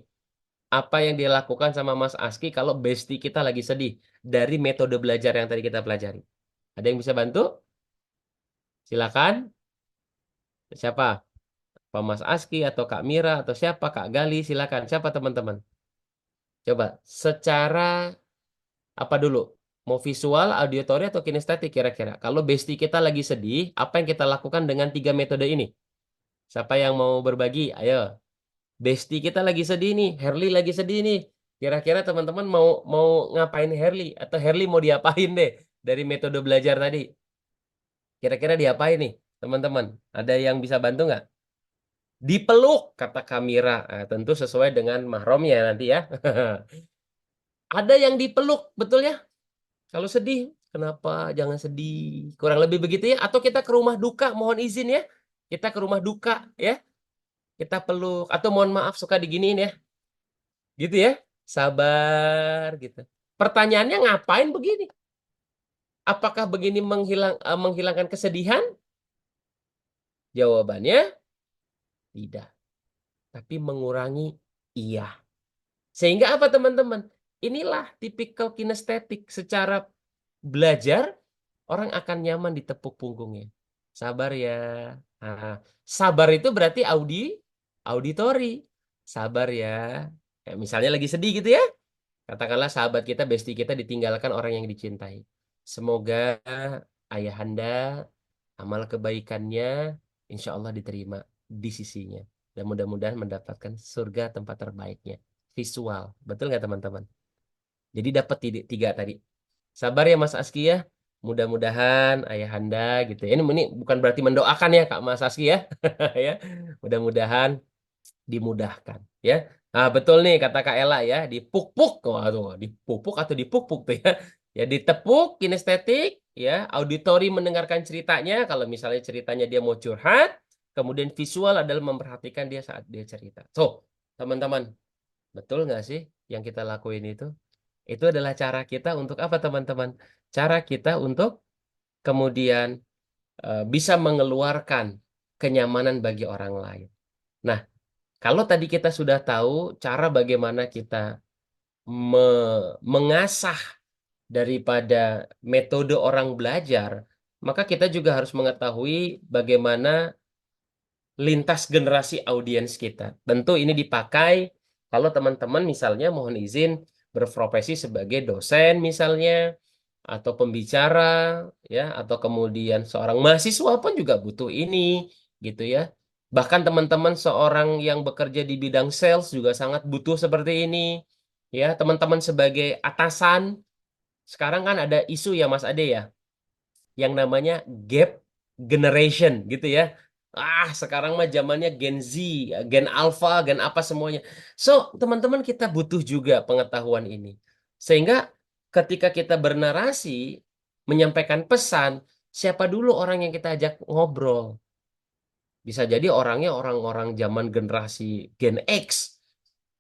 S1: apa yang dilakukan sama Mas Aski kalau bestie kita lagi sedih? Dari metode belajar yang tadi kita pelajari. Ada yang bisa bantu? Silakan. Siapa? Pak Mas Aski atau Kak Mira atau siapa? Kak Gali, silakan. Siapa teman-teman? Coba secara apa dulu? Mau visual, auditory atau kinestetik kira-kira? Kalau bestie kita lagi sedih, apa yang kita lakukan dengan 3 metode ini? Siapa yang mau berbagi? Ayo. Bestie kita lagi sedih nih, Herli lagi sedih nih. Kira-kira teman-teman mau mau ngapain Herli atau Herli mau diapain deh dari metode belajar tadi? Kira-kira diapain nih, teman-teman? Ada yang bisa bantu nggak? Dipeluk, kata Kamira. Nah, tentu sesuai dengan mahramnya nanti ya. Ada yang dipeluk, betul ya? Kalau sedih, kenapa jangan sedih? Kurang lebih begitu ya. Atau kita ke rumah duka, mohon izin ya. Kita ke rumah duka ya. Kita peluk. Atau mohon maaf suka diginiin ya. Gitu ya. Sabar gitu. Pertanyaannya ngapain begini? Apakah begini menghilangkan kesedihan? Jawabannya tidak. Tapi mengurangi iya. Sehingga apa teman-teman? Inilah tipikal kinestetik. Secara belajar, orang akan nyaman ditepuk punggungnya. Sabar ya. Nah, sabar itu berarti auditori. Sabar ya. Kayak misalnya lagi sedih gitu ya. Katakanlah sahabat kita, bestie kita ditinggalkan orang yang dicintai. Semoga ayahanda amal kebaikannya insya Allah diterima di sisinya. Dan mudah-mudahan mendapatkan surga tempat terbaiknya. Visual. Betul nggak teman-teman? Jadi dapat 3 tadi. Sabar ya Mas Aski ya. Mudah-mudahan ayahanda gitu ya. Ini bukan berarti mendoakan ya Kak Mas Aski ya. Ya. Mudah-mudahan dimudahkan ya. Nah, betul nih kata Kak Ella ya, dipuk-puk. Waduh, dipupuk atau dipuk-puk tuh ya. Ya ditepuk kinestetik ya, auditori mendengarkan ceritanya kalau misalnya ceritanya dia mau curhat, kemudian visual adalah memperhatikan dia saat dia cerita. So, teman-teman, betul nggak sih yang kita lakuin itu? Itu adalah cara kita untuk apa, teman-teman? Cara kita untuk kemudian bisa mengeluarkan kenyamanan bagi orang lain. Nah, kalau tadi kita sudah tahu cara bagaimana kita mengasah daripada metode orang belajar, maka kita juga harus mengetahui bagaimana lintas generasi audiens kita. Tentu ini dipakai kalau teman-teman misalnya mohon izin berprofesi sebagai dosen misalnya, atau pembicara ya, atau kemudian seorang mahasiswa pun juga butuh ini gitu ya. Bahkan teman-teman seorang yang bekerja di bidang sales juga sangat butuh seperti ini. Ya, teman-teman sebagai atasan, sekarang kan ada isu ya Mas Ade ya, yang namanya gap generation gitu ya. Sekarang mah zamannya Gen Z, Gen Alpha, Gen apa semuanya. So, teman-teman kita butuh juga pengetahuan ini. Sehingga ketika kita bernarasi, menyampaikan pesan, siapa dulu orang yang kita ajak ngobrol? Bisa jadi orangnya orang-orang zaman generasi Gen X,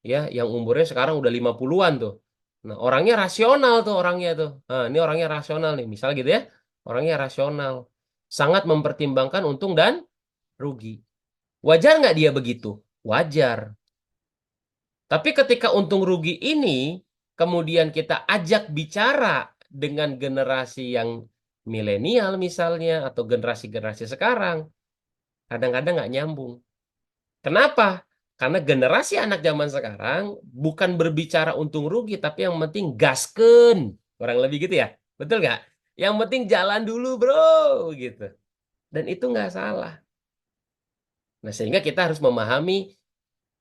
S1: ya, yang umurnya sekarang udah 50-an tuh. Nah, orangnya rasional tuh orangnya tuh. Nah, ini orangnya rasional nih, misal gitu ya. Orangnya rasional. Sangat mempertimbangkan untung dan rugi. Wajar nggak dia begitu? Wajar. Tapi ketika untung rugi ini kemudian kita ajak bicara dengan generasi yang milenial misalnya atau generasi-generasi sekarang, kadang-kadang nggak nyambung. Kenapa? Karena generasi anak zaman sekarang bukan berbicara untung rugi, tapi yang penting gasken. Kurang lebih gitu ya. Betul nggak? Yang penting jalan dulu bro, gitu. Dan itu nggak salah. Nah, sehingga kita harus memahami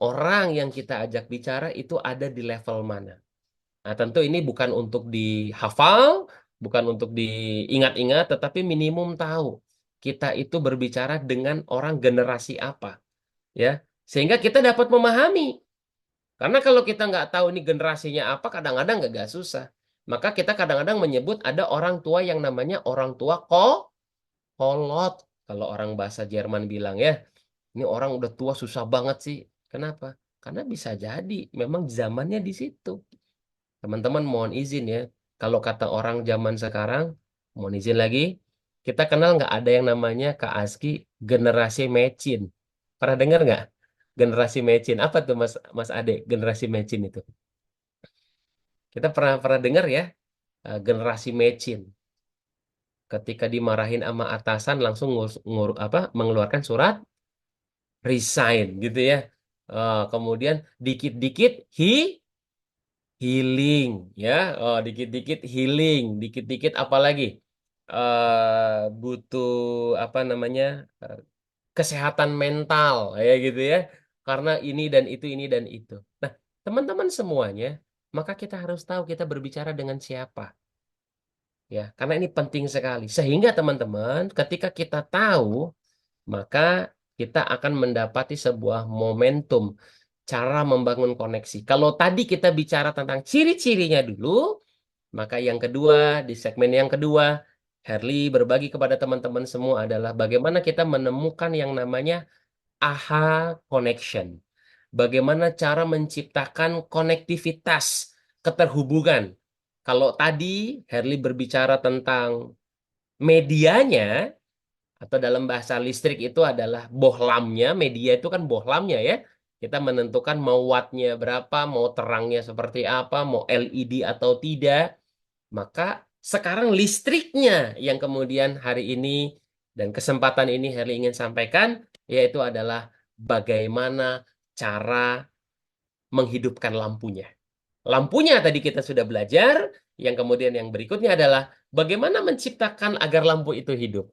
S1: orang yang kita ajak bicara itu ada di level mana. Nah, tentu ini bukan untuk dihafal, bukan untuk diingat-ingat, tetapi minimum tahu kita itu berbicara dengan orang generasi apa, ya. Sehingga kita dapat memahami. Karena kalau kita nggak tahu ini generasinya apa, kadang-kadang nggak susah. Maka kita kadang-kadang menyebut ada orang tua yang namanya orang tua kolot. Kalau orang bahasa Jerman bilang ya, ini orang udah tua susah banget sih. Kenapa? Karena bisa jadi memang zamannya di situ. Teman-teman mohon izin ya. Kalau kata orang zaman sekarang, mohon izin lagi, kita kenal nggak ada yang namanya Kak Aski generasi mecin. Pernah dengar nggak? Generasi mecin. Apa tuh Mas Mas Ade generasi mecin itu? Kita pernah pernah dengar ya, generasi mecin. Ketika dimarahin sama atasan langsung mengeluarkan surat resign gitu ya. Kemudian dikit-dikit healing ya, dikit-dikit healing, dikit-dikit apalagi butuh apa namanya eh, kesehatan mental ya gitu ya, karena ini dan itu. Nah, teman-teman semuanya, maka kita harus tahu kita berbicara dengan siapa ya, karena ini penting sekali. Sehingga teman-teman, ketika kita tahu, maka kita akan mendapati sebuah momentum cara membangun koneksi. Kalau tadi kita bicara tentang ciri-cirinya dulu, maka yang kedua, di segmen yang kedua, Herli berbagi kepada teman-teman semua adalah bagaimana kita menemukan yang namanya AHA connection. Bagaimana cara menciptakan konektivitas, keterhubungan. Kalau tadi Herli berbicara tentang medianya, atau dalam bahasa listrik itu adalah bohlamnya, media itu kan bohlamnya ya. Kita menentukan mau wattnya berapa, mau terangnya seperti apa, mau LED atau tidak. Maka sekarang listriknya yang kemudian hari ini dan kesempatan ini Herli ingin sampaikan, yaitu adalah bagaimana cara menghidupkan lampunya. Lampunya tadi kita sudah belajar, yang kemudian yang berikutnya adalah bagaimana menciptakan agar lampu itu hidup.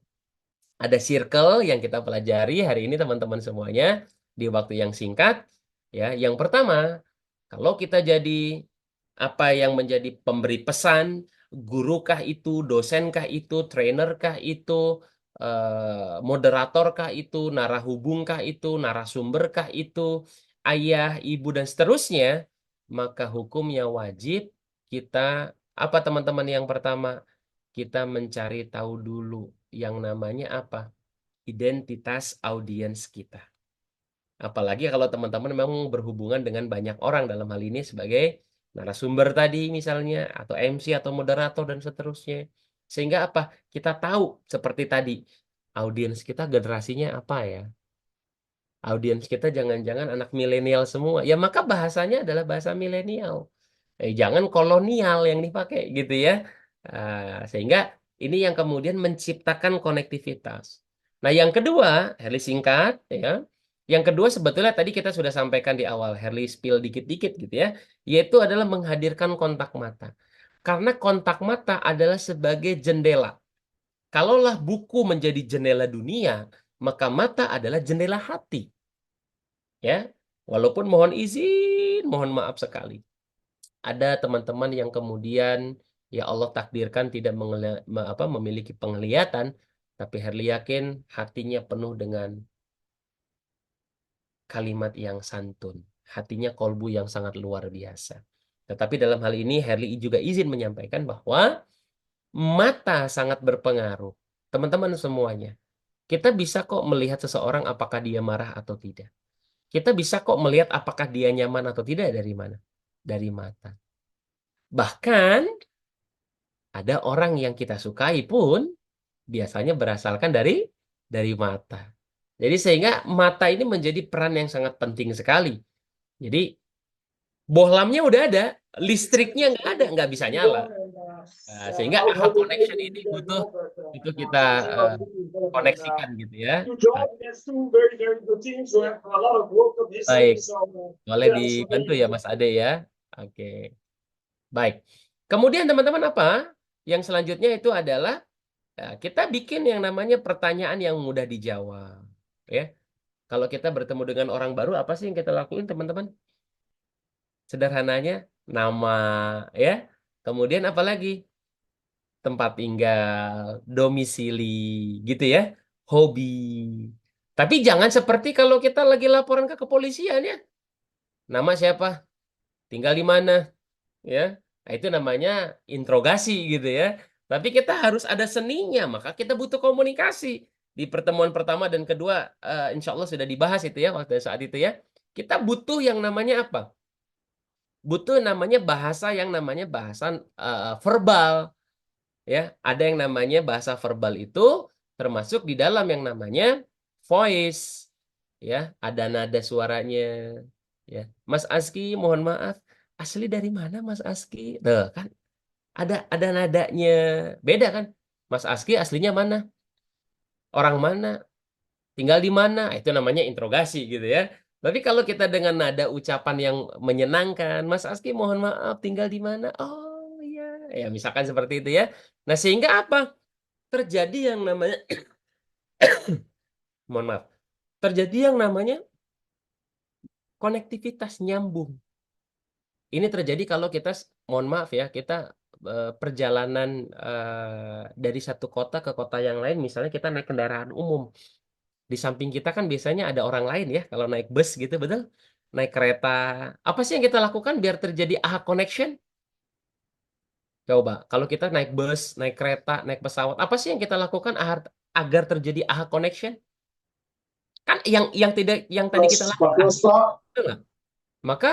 S1: Ada circle yang kita pelajari hari ini teman-teman semuanya di waktu yang singkat. Ya, yang pertama, kalau kita jadi apa yang menjadi pemberi pesan, gurukah itu, dosenkah itu, trainerkah itu, moderatorkah itu, narahubungkah itu, narasumberkah itu, ayah, ibu dan seterusnya, maka hukumnya wajib kita apa teman-teman yang pertama? Kita mencari tahu dulu yang namanya apa? Identitas audiens kita. Apalagi kalau teman-teman memang berhubungan dengan banyak orang dalam hal ini sebagai narasumber tadi misalnya, atau MC atau moderator dan seterusnya. Sehingga apa? Kita tahu seperti tadi, audiens kita generasinya apa ya? Audiens kita jangan-jangan anak milenial semua. Ya maka bahasanya adalah bahasa milenial. Jangan kolonial yang dipakai gitu ya. Sehingga ini yang kemudian menciptakan konektivitas. Nah, yang kedua, Herli singkat ya. Yang kedua sebetulnya tadi kita sudah sampaikan di awal, Herli spill dikit-dikit gitu ya, yaitu adalah menghadirkan kontak mata. Karena kontak mata adalah sebagai jendela. Kalaulah buku menjadi jendela dunia, maka mata adalah jendela hati. Ya, walaupun mohon izin, mohon maaf sekali. Ada teman-teman yang kemudian ya Allah takdirkan tidak memiliki penglihatan, tapi Herli yakin hatinya penuh dengan kalimat yang santun, hatinya kolbu yang sangat luar biasa. Tetapi dalam hal ini Herli juga izin menyampaikan bahwa mata sangat berpengaruh. Teman-teman semuanya, kita bisa kok melihat seseorang apakah dia marah atau tidak. Kita bisa kok melihat apakah dia nyaman atau tidak dari mana? Dari mata. Bahkan ada orang yang kita sukai pun biasanya berasalkan dari mata. Jadi sehingga mata ini menjadi peran yang sangat penting sekali. Jadi bohlamnya udah ada, listriknya nggak ada, nggak bisa nyala. Nah, sehingga aha connection ini butuh itu kita eh, koneksikan gitu ya. Nah, baik, boleh dibantu ya Mas Ade ya. Oke, baik. Kemudian teman-teman apa? Yang selanjutnya itu adalah kita bikin yang namanya pertanyaan yang mudah dijawab. Ya, kalau kita bertemu dengan orang baru, apa sih yang kita lakuin teman-teman? Sederhananya, nama, ya. Kemudian apa lagi? Tempat tinggal, domisili, gitu ya, hobi. Tapi jangan seperti kalau kita lagi laporan ke kepolisian ya. Nama siapa? Tinggal di mana? Ya, nah, itu namanya interogasi gitu ya. Tapi kita harus ada seninya, maka kita butuh komunikasi. Di pertemuan pertama dan kedua, insya Allah sudah dibahas itu ya waktu saat itu ya. Kita butuh yang namanya apa? Butuh namanya bahasa yang namanya bahasa verbal. Ya, ada yang namanya bahasa verbal itu termasuk di dalam yang namanya voice. Ya, ada nada suaranya. Ya, Mas Aski, mohon maaf, asli dari mana Mas Aski? Tuh, kan ada nadanya. Beda kan? Mas Aski aslinya mana? Orang mana? Tinggal di mana? Itu namanya interogasi gitu ya. Tapi kalau kita dengan nada ucapan yang menyenangkan, Mas Aski mohon maaf tinggal di mana? Oh iya, ya misalkan seperti itu ya. Nah sehingga apa? Terjadi yang namanya, mohon maaf, terjadi yang namanya konektivitas nyambung. Ini terjadi kalau kita, mohon maaf ya, kita perjalanan dari satu kota ke kota yang lain, misalnya kita naik kendaraan umum. Di samping kita kan biasanya ada orang lain ya, kalau naik bus gitu, betul? Naik kereta. Apa sih yang kita lakukan biar terjadi aha connection? Coba, kalau kita naik bus, naik kereta, naik pesawat, apa sih yang kita lakukan agar terjadi aha connection? Kan yang tidak, yang tadi kita lakukan, betul nggak? Maka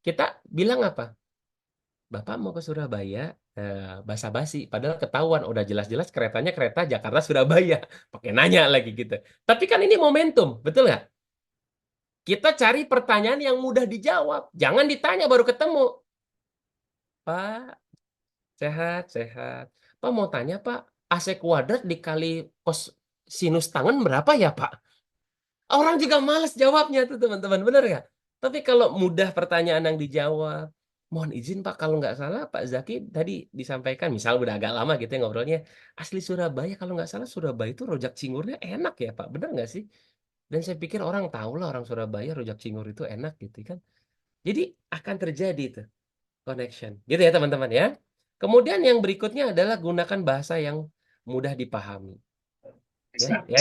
S1: kita bilang apa? Bapak mau ke Surabaya, basa-basi. Padahal ketahuan, udah jelas-jelas keretanya kereta Jakarta Surabaya. Pakai nanya lagi gitu. Tapi kan ini momentum, betul nggak? Kita cari pertanyaan yang mudah dijawab. Jangan ditanya baru ketemu. Pak, sehat, sehat. Pak mau tanya Pak, AC kuadrat dikali sinus tangen berapa ya Pak? Orang juga males jawabnya tuh teman-teman, bener nggak? Tapi kalau mudah pertanyaan yang dijawab, mohon izin Pak, kalau nggak salah Pak Zaki tadi disampaikan, misal udah agak lama gitu ya ngobrolnya, asli Surabaya, kalau nggak salah Surabaya itu rojak cingurnya enak ya Pak, bener nggak sih? Dan saya pikir orang tahu lah orang Surabaya rojak cingur itu enak gitu kan. Jadi akan terjadi itu connection. Gitu ya teman-teman ya. Kemudian yang berikutnya adalah gunakan bahasa yang mudah dipahami. Ya,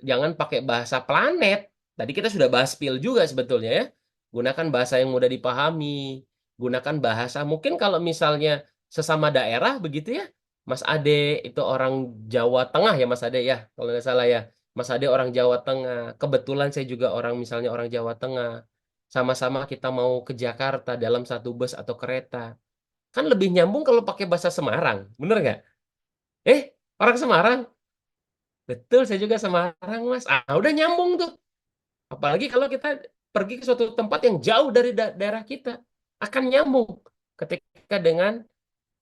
S1: jangan pakai bahasa planet. Tadi kita sudah bahas pil juga sebetulnya ya. Gunakan bahasa yang mudah dipahami. Gunakan bahasa mungkin kalau misalnya sesama daerah begitu ya. Mas Ade itu orang Jawa Tengah ya Mas Ade ya, kalau nggak salah ya. Mas Ade orang Jawa Tengah. Kebetulan saya juga orang misalnya orang Jawa Tengah. Sama-sama kita mau ke Jakarta dalam satu bus atau kereta. Kan lebih nyambung kalau pakai bahasa Semarang. Bener nggak? Eh, orang Semarang. Betul, saya juga Semarang, Mas. Udah nyambung tuh. Apalagi kalau kita pergi ke suatu tempat yang jauh dari daerah kita, akan nyambung ketika dengan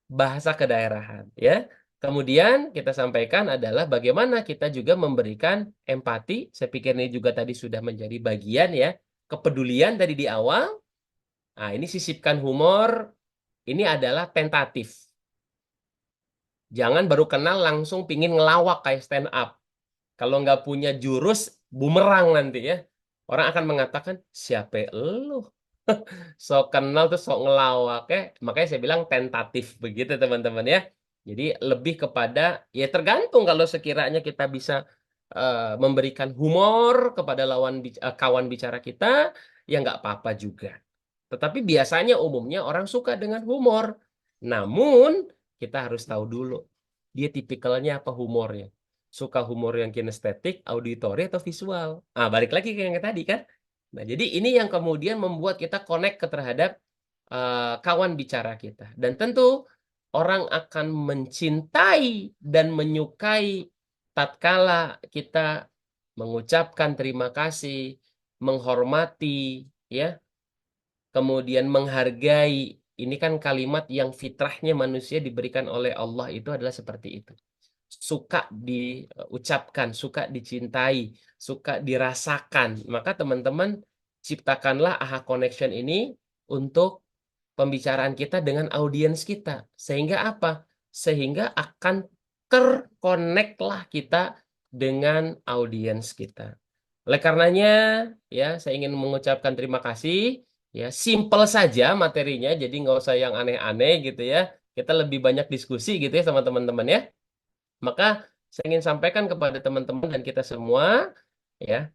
S1: bahasa kedaerahan, ya. Kemudian kita sampaikan adalah bagaimana kita juga memberikan empati. Saya pikir ini juga tadi sudah menjadi bagian ya, kepedulian tadi di awal. Nah, ini sisipkan humor. Ini adalah tentatif. Jangan baru kenal langsung pingin ngelawak kayak stand up. Kalau nggak punya jurus, bumerang nanti ya. Orang akan mengatakan, siapa lu? Sok kenal tuh sok ngelawak ya. Makanya saya bilang tentatif begitu teman-teman ya. Jadi lebih kepada, ya tergantung kalau sekiranya kita bisa memberikan humor kepada kawan bicara kita, ya nggak apa-apa juga. Tetapi biasanya umumnya orang suka dengan humor. Namun kita harus tahu dulu dia tipikalnya apa humornya. Suka humor yang kinestetik, auditory atau visual. Ah, balik lagi ke yang tadi kan. Nah, jadi ini yang kemudian membuat kita connect terhadap kawan bicara kita. Dan tentu orang akan mencintai dan menyukai tatkala kita mengucapkan terima kasih, menghormati, ya, kemudian menghargai. Ini kan kalimat yang fitrahnya manusia diberikan oleh Allah itu adalah seperti itu. Suka diucapkan, suka dicintai, suka dirasakan. Maka teman-teman ciptakanlah AHA Connection ini untuk pembicaraan kita dengan audiens kita. Sehingga apa? Sehingga akan terkoneklah kita dengan audiens kita. Oleh karenanya, ya, saya ingin mengucapkan terima kasih. Ya, simple saja materinya, jadi nggak usah yang aneh-aneh gitu ya. Kita lebih banyak diskusi gitu ya sama teman-teman ya. Maka saya ingin sampaikan kepada teman-teman dan kita semua, ya,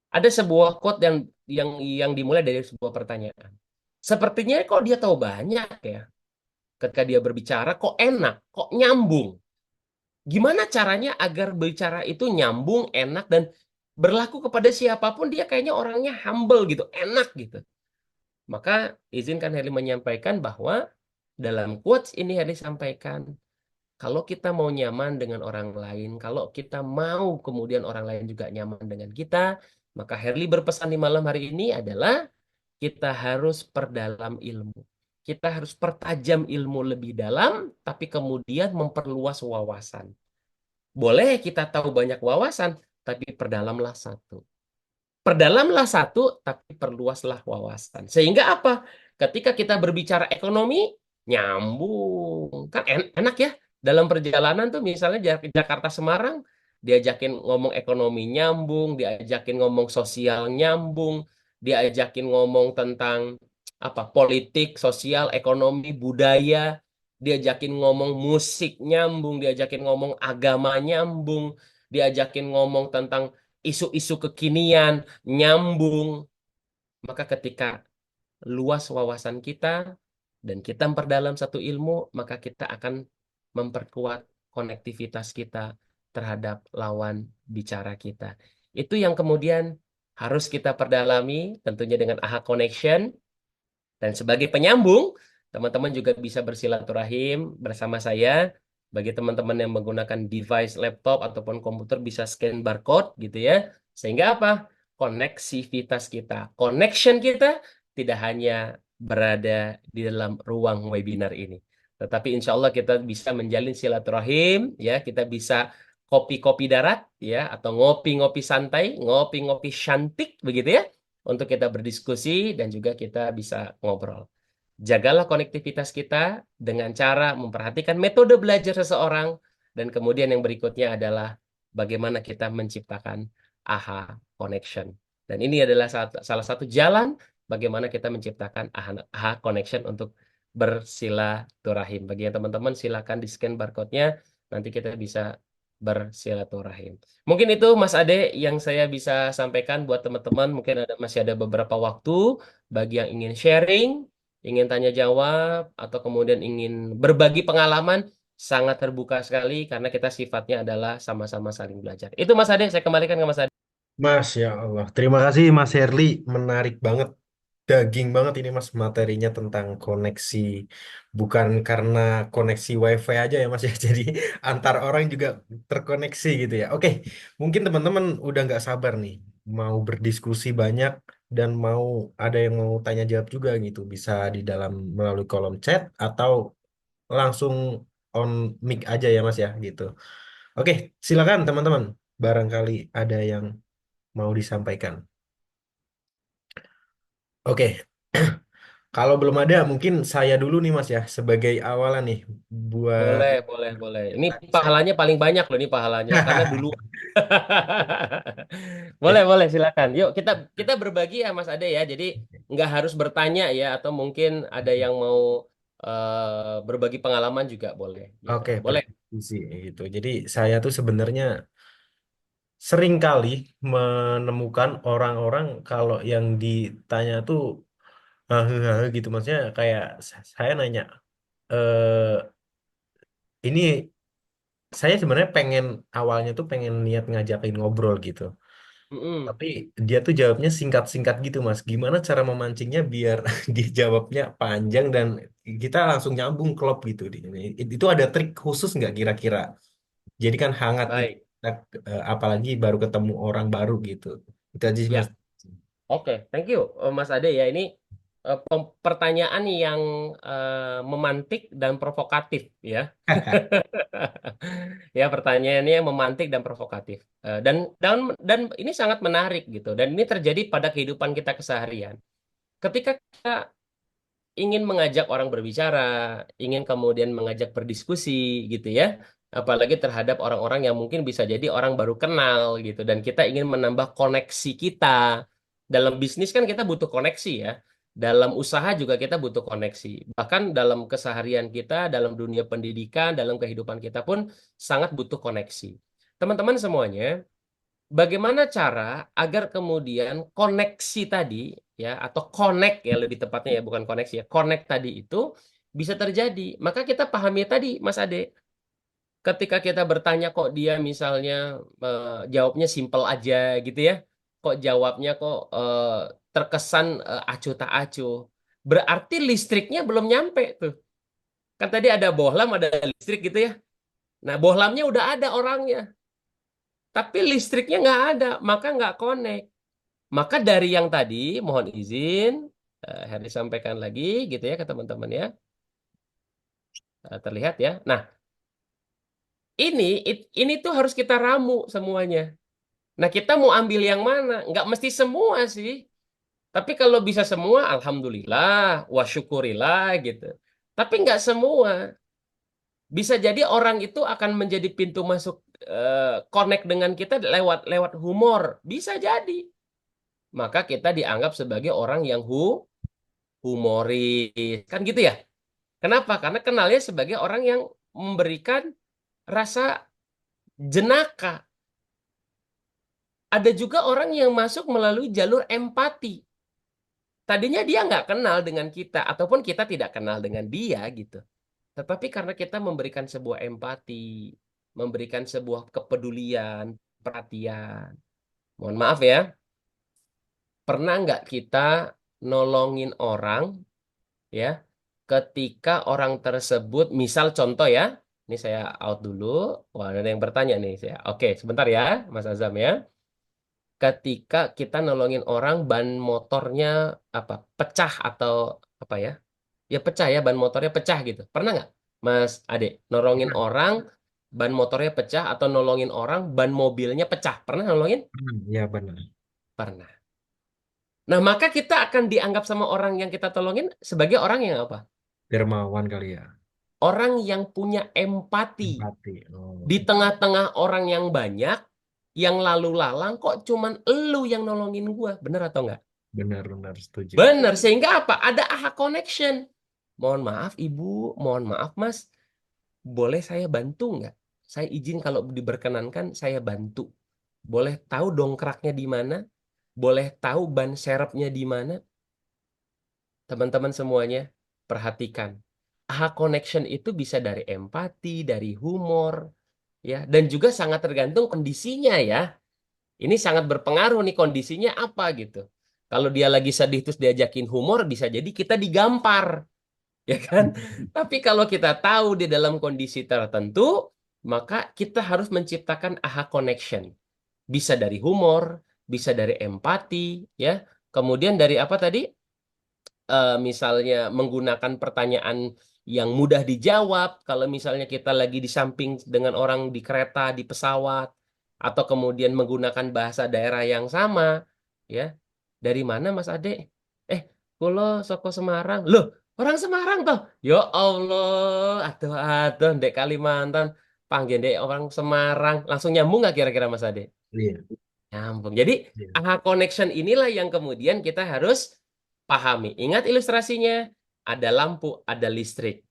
S1: ada sebuah quote yang dimulai dari sebuah pertanyaan. Sepertinya kok dia tahu banyak ya. Ketika dia berbicara kok enak, kok nyambung. Gimana caranya agar bicara itu nyambung, enak dan berlaku kepada siapapun dia kayaknya orangnya humble gitu, enak gitu. Maka izinkan Heli menyampaikan bahwa dalam quotes ini Heli sampaikan, kalau kita mau nyaman dengan orang lain, kalau kita mau kemudian orang lain juga nyaman dengan kita, maka Herli berpesan di malam hari ini adalah kita harus perdalam ilmu. Kita harus pertajam ilmu lebih dalam, tapi kemudian memperluas wawasan. Boleh kita tahu banyak wawasan, tapi perdalamlah satu. Perdalamlah satu, tapi perluaslah wawasan. Sehingga apa? Ketika kita berbicara ekonomi, nyambung. Kan enak ya. Dalam perjalanan tuh misalnya Jakarta-Semarang, diajakin ngomong ekonomi nyambung, diajakin ngomong sosial nyambung, diajakin ngomong tentang apa politik, sosial, ekonomi, budaya, diajakin ngomong musik nyambung, diajakin ngomong agama nyambung, diajakin ngomong tentang isu-isu kekinian nyambung. Maka ketika luas wawasan kita dan kita memperdalam satu ilmu, maka kita akan memperkuat konektivitas kita terhadap lawan bicara kita. Itu yang kemudian harus kita perdalami, tentunya dengan AHA Connection. Dan sebagai penyambung, teman-teman juga bisa bersilaturahim bersama saya. Bagi teman-teman yang menggunakan device laptop ataupun komputer bisa scan barcode gitu ya. Sehingga apa? Koneksivitas kita, connection kita tidak hanya berada di dalam ruang webinar ini. Tetapi insya Allah kita bisa menjalin silaturahim, ya, kita bisa kopi-kopi darat, ya, atau ngopi-ngopi santai, ngopi-ngopi cantik, begitu ya, untuk kita berdiskusi dan juga kita bisa ngobrol. Jagalah konektivitas kita dengan cara memperhatikan metode belajar seseorang, dan kemudian yang berikutnya adalah bagaimana kita menciptakan AHA connection. Dan ini adalah salah satu jalan bagaimana kita menciptakan AHA connection untuk bersilaturahim. Bagi yang teman-teman silakan di scan barcode-nya, nanti kita bisa bersilaturahim. Mungkin itu Mas Ade yang saya bisa sampaikan buat teman-teman. Mungkin masih ada beberapa waktu bagi yang ingin sharing, ingin tanya jawab, atau kemudian ingin berbagi pengalaman, sangat terbuka sekali karena kita sifatnya adalah sama-sama saling belajar. Itu Mas Ade, saya kembalikan ke Mas Ade.
S2: Masya Allah. Terima kasih Mas Herli. Menarik banget. Daging banget ini Mas materinya tentang koneksi. Bukan karena koneksi WiFi aja ya Mas ya. Jadi antar orang juga terkoneksi gitu ya. Oke, mungkin teman-teman udah nggak sabar nih. Mau berdiskusi banyak dan mau ada yang mau tanya jawab juga gitu. Bisa di dalam melalui kolom chat atau langsung on mic aja ya Mas ya gitu. Oke, silakan teman-teman. Barangkali ada yang mau disampaikan. Oke, kalau belum ada, mungkin saya dulu nih Mas ya, sebagai awalan nih buat
S1: Boleh, boleh, boleh. Ini pahalanya paling banyak loh, ini pahalanya karena dulu. Boleh,
S2: Jadi,
S1: boleh, silakan. Yuk kita kita berbagi ya Mas Ade ya. Jadi nggak harus bertanya ya, atau mungkin ada yang mau berbagi pengalaman juga boleh gitu.
S2: oke,
S1: Boleh.
S2: berdiskusi gitu. Jadi saya tuh sebenarnya sering kali menemukan orang-orang kalau yang ditanya tuh gitu, maksudnya kayak saya nanya, eh ini saya sebenarnya pengen, awalnya tuh pengen niat ngajakin ngobrol gitu.
S1: Mm-mm.
S2: Tapi dia tuh jawabnya singkat-singkat gitu, Mas. Gimana cara memancingnya biar dia jawabnya panjang dan kita langsung nyambung klop gitu. Itu ada trik khusus nggak kira-kira? Jadi kan hangat gitu.
S1: Baik,
S2: Apalagi baru ketemu orang baru gitu. Itu aja sih, Mas.
S1: ya. Oke, thank you, Mas Ade ya. Ini pertanyaan yang memantik dan provokatif ya. Ya, pertanyaannya yang memantik dan provokatif. Dan ini sangat menarik gitu. Dan ini terjadi pada kehidupan kita keseharian. Ketika kita ingin mengajak orang berbicara, ingin kemudian mengajak berdiskusi gitu ya. Apalagi terhadap orang-orang yang mungkin bisa jadi orang baru kenal gitu dan kita ingin menambah koneksi kita. Dalam bisnis kan kita butuh koneksi ya. Dalam usaha juga kita butuh koneksi. Bahkan dalam keseharian kita, dalam dunia pendidikan, dalam kehidupan kita pun sangat butuh koneksi. Teman-teman semuanya, bagaimana cara agar kemudian koneksi tadi ya atau connect ya lebih tepatnya ya bukan koneksi ya connect tadi itu bisa terjadi. Maka kita pahami tadi Mas Ade, ketika kita bertanya kok dia misalnya jawabnya simple aja gitu ya. Kok jawabnya kok terkesan acuh tak acuh. Berarti listriknya belum nyampe tuh. Kan tadi ada bohlam ada listrik gitu ya. Nah, bohlamnya udah ada orangnya, tapi listriknya nggak ada, maka nggak connect. Maka dari yang tadi, mohon izin, Heri sampaikan lagi gitu ya ke teman-teman ya. Terlihat ya. Nah, ini tuh harus kita ramu semuanya. Nah, kita mau ambil yang mana? Nggak mesti semua sih. Tapi kalau bisa semua, alhamdulillah, wa syukurillah gitu. Tapi nggak semua. Bisa jadi orang itu akan menjadi pintu masuk connect dengan kita lewat lewat humor. Bisa jadi. Maka kita dianggap sebagai orang yang humoris. Kan gitu ya? Kenapa? Karena kenalnya sebagai orang yang memberikan rasa jenaka. Ada juga orang yang masuk melalui jalur empati. Tadinya dia nggak kenal dengan kita, ataupun kita tidak kenal dengan dia gitu. Tetapi karena kita memberikan sebuah empati, memberikan sebuah kepedulian, perhatian. Mohon maaf ya, pernah nggak kita nolongin orang ya, ketika orang tersebut, misal contoh ya, ini saya out dulu. Wah, ada yang bertanya nih saya. Oke, sebentar ya, Mas Azam ya. Ketika kita nolongin orang ban motornya apa pecah atau apa ya? Ya pecah ya, ban motornya pecah gitu. Pernah nggak, Mas Ade, nolongin orang ban motornya pecah atau nolongin orang ban mobilnya pecah? Pernah nolongin?
S2: Ya benar.
S1: Pernah. Nah, maka kita akan dianggap sama orang yang kita tolongin sebagai orang yang apa?
S2: Dermawan kali ya.
S1: Orang yang punya empati.
S2: Empati. Oh,
S1: Di tengah-tengah orang yang banyak, yang lalu lalang kok cuman elu yang nolongin gua. Bener atau enggak?
S2: benar-benar setuju.
S1: Bener, sehingga apa? Ada aha connection. Mohon maaf Ibu, mohon maaf Mas, boleh saya bantu nggak? Saya izin kalau diperkenankan saya bantu. Boleh tahu dongkraknya di mana? Boleh tahu ban serepnya di mana? Teman-teman semuanya, perhatikan. Aha connection itu bisa dari empati, dari humor, ya, dan juga sangat tergantung kondisinya ya. Ini sangat berpengaruh nih kondisinya apa gitu. Kalau dia lagi sedih terus diajakin humor, bisa jadi kita digampar, ya kan? Tapi kalau kita tahu di dalam kondisi tertentu, maka kita harus menciptakan aha connection. Bisa dari humor, bisa dari empati, ya. Kemudian dari apa tadi? Misalnya menggunakan pertanyaan yang mudah dijawab kalau misalnya kita lagi di samping dengan orang di kereta, di pesawat, atau kemudian menggunakan bahasa daerah yang sama, ya. Dari mana Mas Ade? Kulo soko Semarang. Loh, orang Semarang toh? Ya Allah, aduh Dek Kalimantan, panggil Dek orang Semarang. Langsung nyambung nggak kira-kira Mas Ade?
S2: Iya.
S1: Nyambung. Jadi,
S2: Iya.
S1: aha connection inilah yang kemudian kita harus pahami. Ingat ilustrasinya, ada lampu, ada listrik.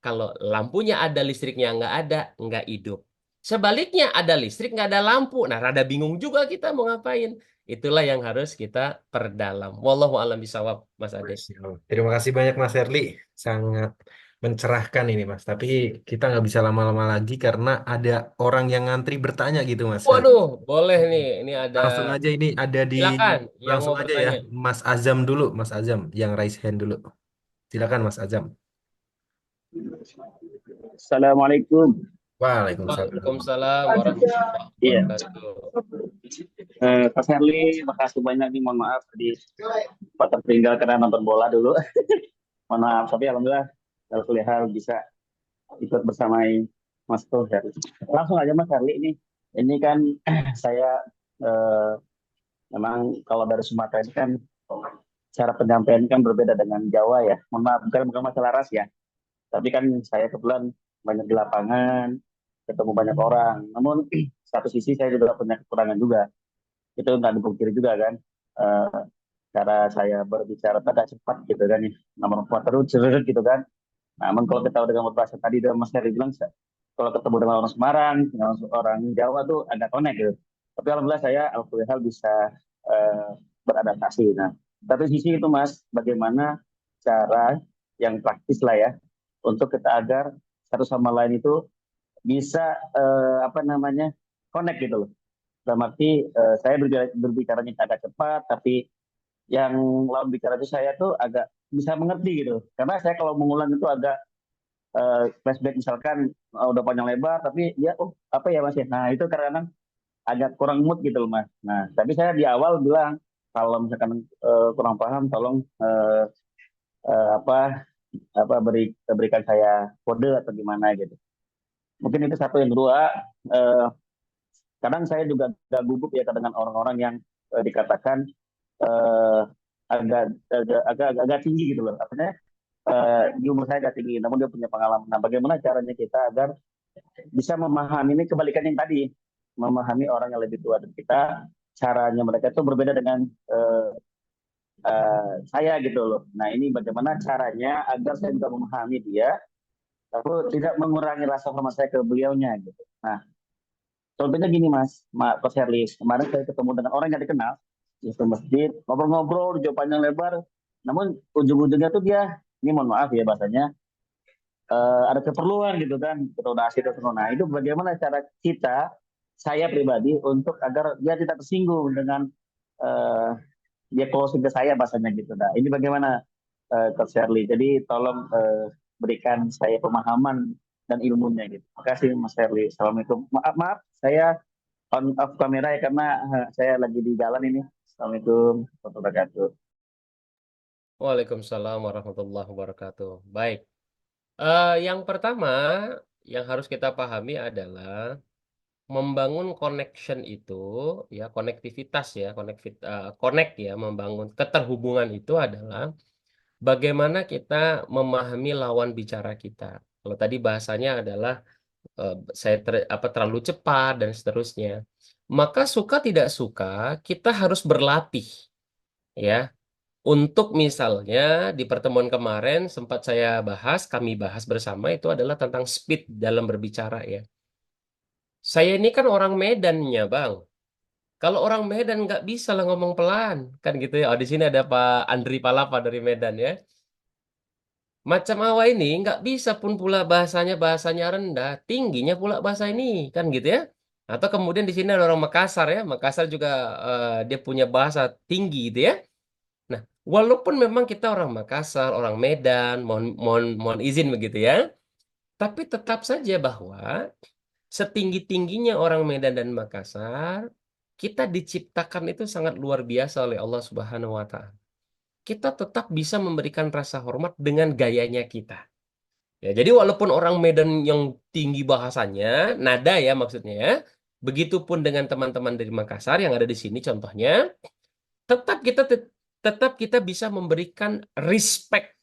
S1: Kalau lampunya ada, listriknya nggak ada, nggak hidup. Sebaliknya ada listrik, nggak ada lampu. Nah, rada bingung juga kita mau ngapain. Itulah yang harus kita perdalam. Wallahu a'lam bishawab, Mas Ade.
S2: Siap. Terima kasih banyak Mas Herli, sangat mencerahkan ini Mas. Tapi kita nggak bisa lama-lama lagi karena ada orang yang ngantri bertanya gitu Mas.
S1: Waduh, boleh nih. Ini ada,
S2: Langsung aja ini ada di
S1: silakan yang
S2: langsung
S1: mau
S2: aja ya
S1: bertanya.
S2: Mas Azam dulu, Mas Azam yang raise hand dulu. Silakan Mas Azam.
S5: Assalamualaikum.
S2: Waalaikumsalam.
S1: Waalaikumsalam warahmatullahi
S5: Iya,
S1: wabarakatuh.
S5: Pak Herli, makasih banyak nih. Mohon maaf tadi Pak tertinggal karena nonton bola dulu. Mohon maaf, tapi alhamdulillah kalau kuliah bisa ikut bersama Mas Herli. Langsung aja Mas Herli ini. Ini kan saya eh, memang kalau dari Sumatera ini kan cara penyampaian kan berbeda dengan Jawa ya. Mohon maaf, bukan masalah ras ya. Tapi kan saya kebetulan banyak di lapangan, ketemu banyak orang. Namun satu sisi saya juga punya kekurangan juga. Itu nggak dipungkiri juga kan. Eh, Cara saya berbicara agak cepat gitu kan ya. Nomor empat terus gitu kan. Namun kalau kita dengan bahasa tadi dan Mas Heri bilang, kalau ketemu dengan orang Semarang, dengan orang Jawa tuh agak connect gitu. Tapi alhamdulillah saya alhamdulillah bisa eh, beradaptasi. Nah, satu sisi itu Mas, bagaimana cara yang praktis lah ya untuk kita agar satu sama lain itu bisa apa namanya connect gitu loh. Dalam arti saya berbicaranya agak cepat, tapi yang lawan bicara itu saya tuh agak bisa mengerti gitu. Karena saya kalau mengulang itu agak flashback misalkan udah panjang lebar, tapi dia oh apa ya Mas ya. Nah itu kadang-kadang agak kurang mood gitu loh Mas. Nah tapi saya di awal bilang kalau misalkan kurang paham, tolong apa berikan saya kode atau gimana gitu. Mungkin itu satu. Yang kedua, eh, kadang saya juga agak gugup ya dengan orang-orang yang dikatakan eh, agak tinggi gitu loh. Artinya di umur saya agak tinggi, namun dia punya pengalaman. Nah, bagaimana caranya kita agar bisa memahami ini kebalikan yang tadi, memahami orang yang lebih tua dari kita, caranya mereka itu berbeda dengan saya gitu loh. Nah, ini bagaimana caranya agar saya bisa memahami dia, lalu tidak mengurangi rasa hormat saya ke beliaunya gitu. Nah, contohnya gini Mas, Mas Herli, kemarin saya ketemu dengan orang yang dikenal di satu masjid, ngobrol-ngobrol, jauh panjang lebar, namun ujung-ujungnya tuh dia, ini mohon maaf ya bahasanya, ada keperluan gitu kan, kita udah asik terus. Nah itu bagaimana cara kita, saya pribadi, untuk agar dia tidak tersinggung dengan eh, dia closing ke saya bahasanya gitu. Nah ini bagaimana Coach Shirley, jadi tolong berikan saya pemahaman dan ilmunya gitu. Terima kasih Mas Shirley. Assalamualaikum. Maaf, saya on off kamera ya karena saya lagi di jalan ini. Assalamualaikum warahmatullahi wabarakatuh.
S1: Waalaikumsalam warahmatullahi wabarakatuh. Baik. Yang pertama yang harus kita pahami adalah membangun connection itu, ya konektivitas ya, connect ya, membangun keterhubungan itu adalah bagaimana kita memahami lawan bicara kita. Kalau tadi bahasanya adalah saya terlalu cepat dan seterusnya. Maka suka tidak suka kita harus berlatih ya. Untuk misalnya di pertemuan kemarin sempat kami bahas bersama itu adalah tentang speed dalam berbicara ya. Saya ini kan orang Medannya, Bang. Kalau orang Medan nggak bisa lah ngomong pelan, kan gitu ya. Oh, di sini ada Pak Andri Palapa dari Medan ya. Macam awa ini nggak bisa pun pula bahasanya rendah, tingginya pula bahasa ini, kan gitu ya. Atau kemudian di sini ada orang Makassar ya. Makassar juga dia punya bahasa tinggi gitu ya. Nah, walaupun memang kita orang Makassar, orang Medan, mohon mohon mohon izin begitu ya, tapi tetap saja bahwa setinggi-tingginya orang Medan dan Makassar, kita diciptakan itu sangat luar biasa oleh Allah Subhanahu wa Ta'ala. Kita tetap bisa memberikan rasa hormat dengan gayanya kita. Ya, jadi walaupun orang Medan yang tinggi bahasanya, nada ya maksudnya ya, begitupun dengan teman-teman dari Makassar yang ada di sini contohnya, tetap kita tetap kita bisa memberikan respect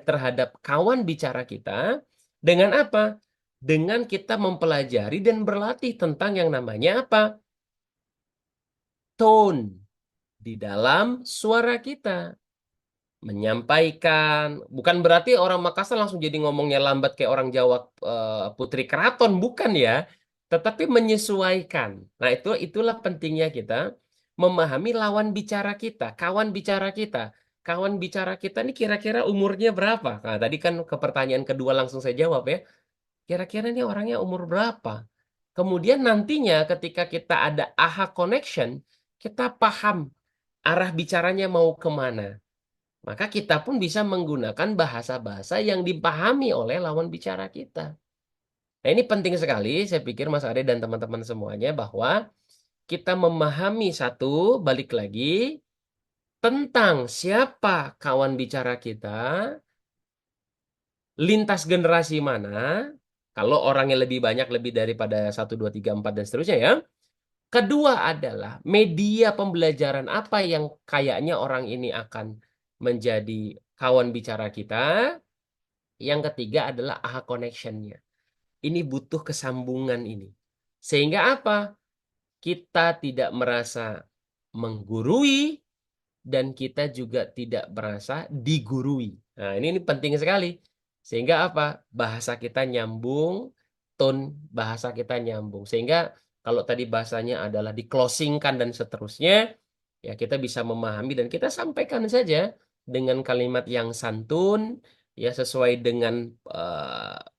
S1: terhadap kawan bicara kita dengan apa? Dengan kita mempelajari dan berlatih tentang yang namanya apa? Tone di dalam suara kita. Menyampaikan, bukan berarti orang Makassar langsung jadi ngomongnya lambat kayak orang Jawa Putri Keraton, bukan ya. tetapi menyesuaikan. Nah, itulah pentingnya kita memahami lawan bicara kita, kawan bicara kita. Kawan bicara kita ini kira-kira umurnya berapa? Nah, tadi kan ke pertanyaan kedua langsung saya jawab ya. Kira-kira ini orangnya umur berapa? Kemudian nantinya ketika kita ada aha connection, kita paham arah bicaranya mau kemana. Maka kita pun bisa menggunakan bahasa-bahasa yang dipahami oleh lawan bicara kita. Nah, ini penting sekali, saya pikir Mas Ade dan teman-teman semuanya, bahwa kita memahami satu, balik lagi, tentang siapa kawan bicara kita, lintas generasi mana, kalau orangnya lebih banyak, lebih daripada satu 2 3 4 dan seterusnya ya. Kedua adalah media pembelajaran apa yang kayaknya orang ini akan menjadi kawan bicara kita. Yang ketiga adalah aha connection-nya. Ini butuh kesambungan ini. Sehingga apa? Kita tidak merasa menggurui dan kita juga tidak merasa digurui. Nah, ini penting sekali. Sehingga apa? Bahasa kita nyambung, tone bahasa kita nyambung. Sehingga kalau tadi bahasanya adalah di-closingkan dan seterusnya, ya kita bisa memahami dan kita sampaikan saja dengan kalimat yang santun, ya sesuai dengan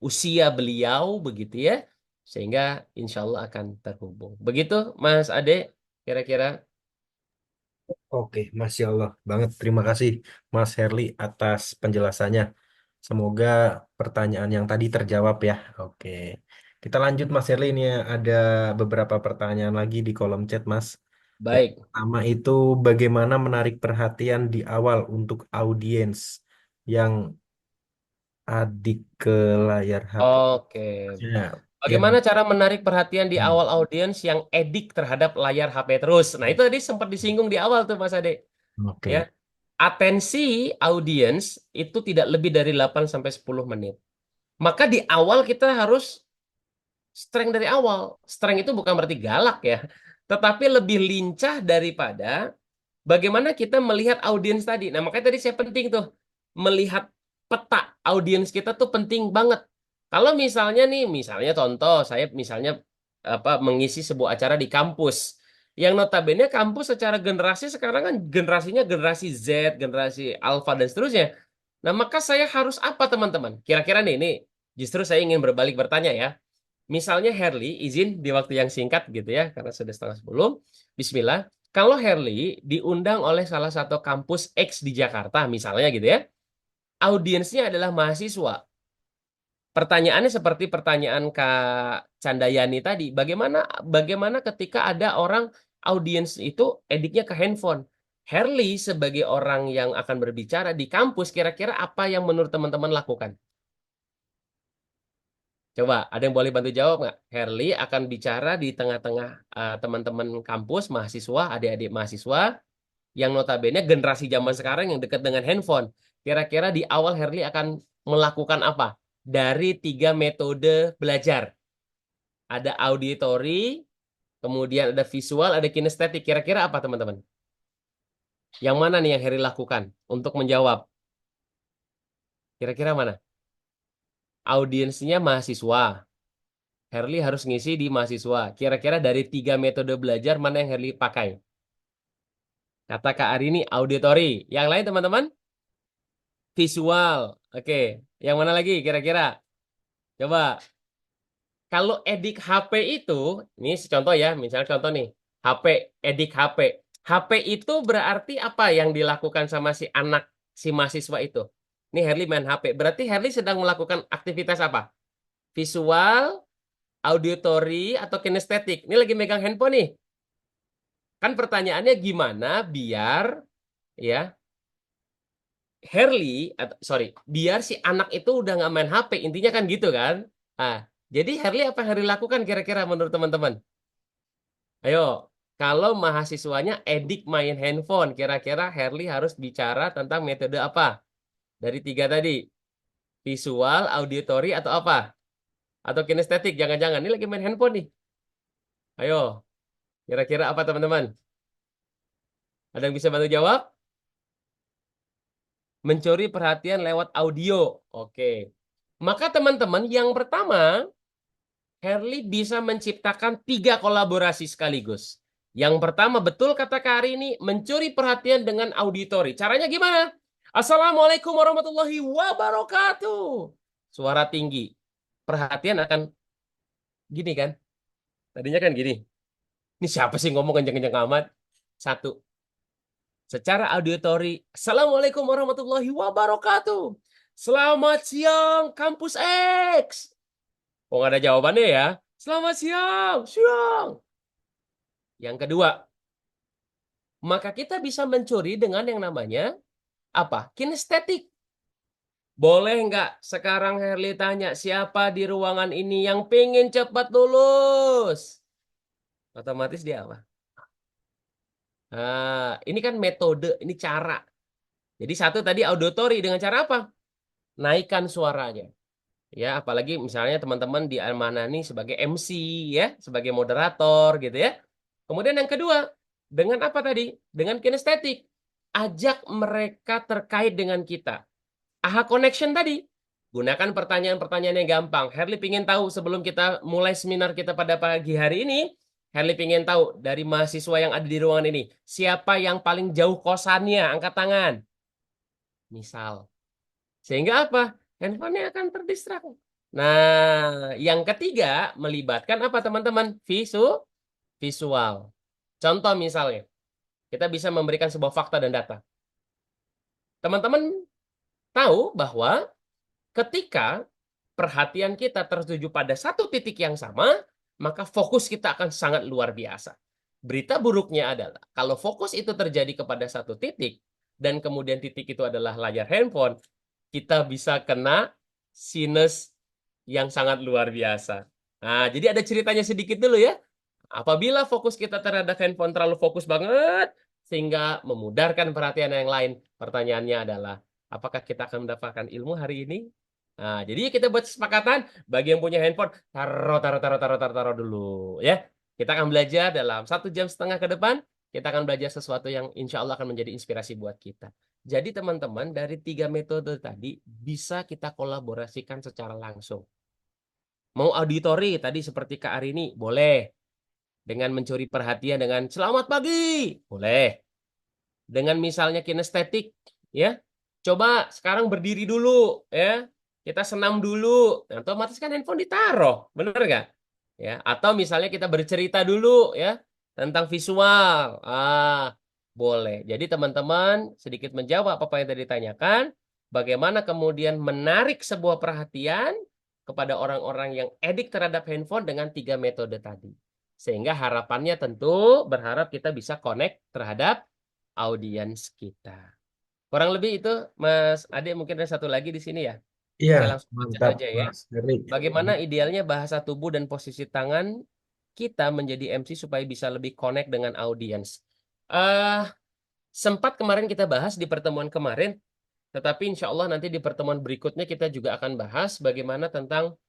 S1: usia beliau begitu ya. Sehingga insya Allah akan terhubung. Begitu Mas Ade, kira-kira.
S2: Oke, Masya Allah banget. Terima kasih Mas Herli atas penjelasannya. Semoga pertanyaan yang tadi terjawab ya. Oke, kita lanjut Mas Herli. Ini ada beberapa pertanyaan lagi di kolom chat Mas. Yang
S1: Baik.
S2: pertama itu bagaimana menarik perhatian di awal untuk audiens yang adik ke layar HP.
S1: Oke.
S2: Ya, yang
S1: Bagaimana cara menarik perhatian di
S2: hmm,
S1: awal audiens yang edik terhadap layar HP terus? Nah, itu tadi sempat disinggung di awal tuh Mas Ade. Ya.
S2: oke.
S1: Atensi audiens itu tidak lebih dari 8 sampai 10 menit. Maka di awal kita harus strength dari awal. Strength itu bukan berarti galak ya, tetapi lebih lincah daripada bagaimana kita melihat audiens tadi. Nah, makanya tadi saya penting tuh melihat peta audiens kita tuh penting banget. Kalau misalnya nih, misalnya contoh, saya misalnya mengisi sebuah acara di kampus. Yang notabene kampus secara generasi sekarang kan generasinya generasi Z, generasi Alpha dan seterusnya. Nah, maka saya harus apa teman-teman? Kira-kira nih, ini justru saya ingin berbalik bertanya ya. Misalnya Herli, izin di waktu yang singkat gitu ya, karena sudah setengah 10. Bismillah. Kalau Herli diundang oleh salah satu kampus X di Jakarta, misalnya gitu ya, audiensnya adalah mahasiswa. Pertanyaannya seperti pertanyaan Kak Candayani tadi, bagaimana bagaimana ketika ada orang audiens itu ediknya ke handphone? Herli sebagai orang yang akan berbicara di kampus, kira-kira apa yang menurut teman-teman lakukan? Coba, ada yang boleh bantu jawab nggak? Herli akan bicara di tengah-tengah teman-teman kampus, mahasiswa, adik-adik mahasiswa, yang notabene generasi zaman sekarang yang dekat dengan handphone. Kira-kira di awal Herli akan melakukan apa? Dari 3 metode belajar. Ada auditory, kemudian ada visual, ada kinestetik. Kira-kira apa teman-teman? Yang mana nih yang Herli lakukan untuk menjawab? Kira-kira mana? Audiensnya mahasiswa. Herli harus ngisi di mahasiswa. Kira-kira dari 3 metode belajar mana yang Herli pakai? Kata Kak Arini, auditory. Yang lain teman-teman? Visual. Oke. Yang mana lagi kira-kira? Coba. Kalau edik HP itu, ini contoh ya, misalnya contoh nih. HP, edik HP. HP itu berarti apa yang dilakukan sama si anak, si mahasiswa itu? Ini Herli main HP. Berarti Herli sedang melakukan aktivitas apa? Visual, auditory, atau kinestetik. Ini lagi megang handphone nih. Kan pertanyaannya gimana biar ya Herli, sorry, biar si anak itu udah nggak main HP, intinya kan gitu kan? Ah, jadi Herli apa yang Herli lakukan kira-kira menurut teman-teman? Ayo, kalau mahasiswanya edik main handphone, kira-kira Herli harus bicara tentang metode apa? Dari 3 tadi, visual, auditory, atau apa? Atau kinestetik? Jangan-jangan ini lagi main handphone nih. Ayo, kira-kira apa teman-teman? Ada yang bisa bantu jawab? Mencuri perhatian lewat audio. Oke. Maka teman-teman yang pertama, Herli bisa menciptakan 3 kolaborasi sekaligus. Yang pertama, betul kata Kak Arini, mencuri perhatian dengan auditori. Caranya gimana? Assalamualaikum warahmatullahi wabarakatuh. Suara tinggi. Perhatian akan gini kan? Tadinya kan gini. Ini siapa sih ngomong kenceng-kenceng amat? Satu. Secara auditori, Assalamualaikum warahmatullahi wabarakatuh. Selamat siang, Kampus X. Oh, nggak ada jawabannya ya. Selamat siang, siang. Yang kedua, maka kita bisa mencuri dengan yang namanya apa? Kinestetik. Boleh nggak sekarang Herli tanya siapa di ruangan ini yang pengen cepat lulus? Otomatis dia apa? Nah, ini kan metode, ini cara. Jadi satu tadi auditori dengan cara apa? Naikkan suaranya. Ya, apalagi misalnya teman-teman diamanani sebagai MC ya, sebagai moderator gitu ya. Kemudian yang kedua, dengan apa tadi? Dengan kinestetik. Ajak mereka terkait dengan kita. AHA connection tadi. Gunakan pertanyaan-pertanyaan yang gampang. Herli ingin tahu sebelum kita mulai seminar kita pada pagi hari ini, Herli ingin tahu dari mahasiswa yang ada di ruangan ini, siapa yang paling jauh kosannya? Angkat tangan. Misal. Sehingga apa? Handphonenya akan terdistrak. Nah, yang ketiga melibatkan apa teman-teman? Visual. Contoh misalnya, kita bisa memberikan sebuah fakta dan data. Teman-teman tahu bahwa ketika perhatian kita tertuju pada satu titik yang sama, maka fokus kita akan sangat luar biasa. Berita buruknya adalah, kalau fokus itu terjadi kepada satu titik, dan kemudian titik itu adalah layar handphone, kita bisa kena sinus yang sangat luar biasa. Nah, jadi ada ceritanya sedikit dulu ya. Apabila fokus kita terhadap handphone terlalu fokus banget, sehingga memudarkan perhatian yang lain, pertanyaannya adalah, apakah kita akan mendapatkan ilmu hari ini? Nah, jadi kita buat kesepakatan, bagi yang punya handphone, taruh dulu ya. Kita akan belajar dalam 1,5 jam ke depan, kita akan belajar sesuatu yang insya Allah akan menjadi inspirasi buat kita. Jadi teman-teman, dari 3 metode tadi bisa kita kolaborasikan secara langsung. Mau auditori tadi seperti Kak Arini, boleh. Dengan mencuri perhatian dengan selamat pagi, boleh. Dengan misalnya kinestetik, ya. Coba sekarang berdiri dulu, ya. Kita senam dulu, nah, otomatis kan handphone ditaruh, bener nggak? Ya. Atau misalnya kita bercerita dulu, ya, tentang visual. Boleh. Jadi teman-teman sedikit menjawab apa yang tadi ditanyakan, bagaimana kemudian menarik sebuah perhatian kepada orang-orang yang edik terhadap handphone dengan 3 metode tadi. Sehingga harapannya tentu berharap kita bisa connect terhadap audiens kita. Kurang lebih itu, Mas Ade, mungkin ada satu lagi di sini ya.
S2: Iya,
S1: Saya langsung baca
S2: mantap,
S1: aja ya.
S2: Mas Herli.
S1: Bagaimana idealnya bahasa tubuh dan posisi tangan kita menjadi MC supaya bisa lebih connect dengan audiens. Sempat kemarin kita bahas di pertemuan kemarin, tetapi insya Allah nanti di pertemuan berikutnya kita juga akan bahas bagaimana tentang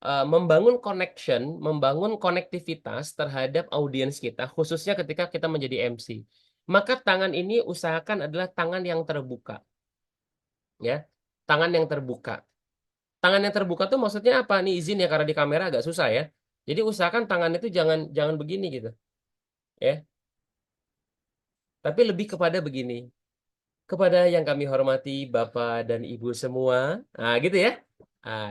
S1: membangun connection, membangun konektivitas terhadap audiens kita, khususnya ketika kita menjadi MC. Maka tangan ini usahakan adalah tangan yang terbuka. Ya, tangan yang terbuka. Tangan yang terbuka tuh maksudnya apa? Nih izin ya, karena di kamera agak susah ya. Jadi usahakan tangan itu jangan begini gitu. Ya. Tapi lebih kepada begini. Kepada yang kami hormati Bapak dan Ibu semua. Nah, gitu ya.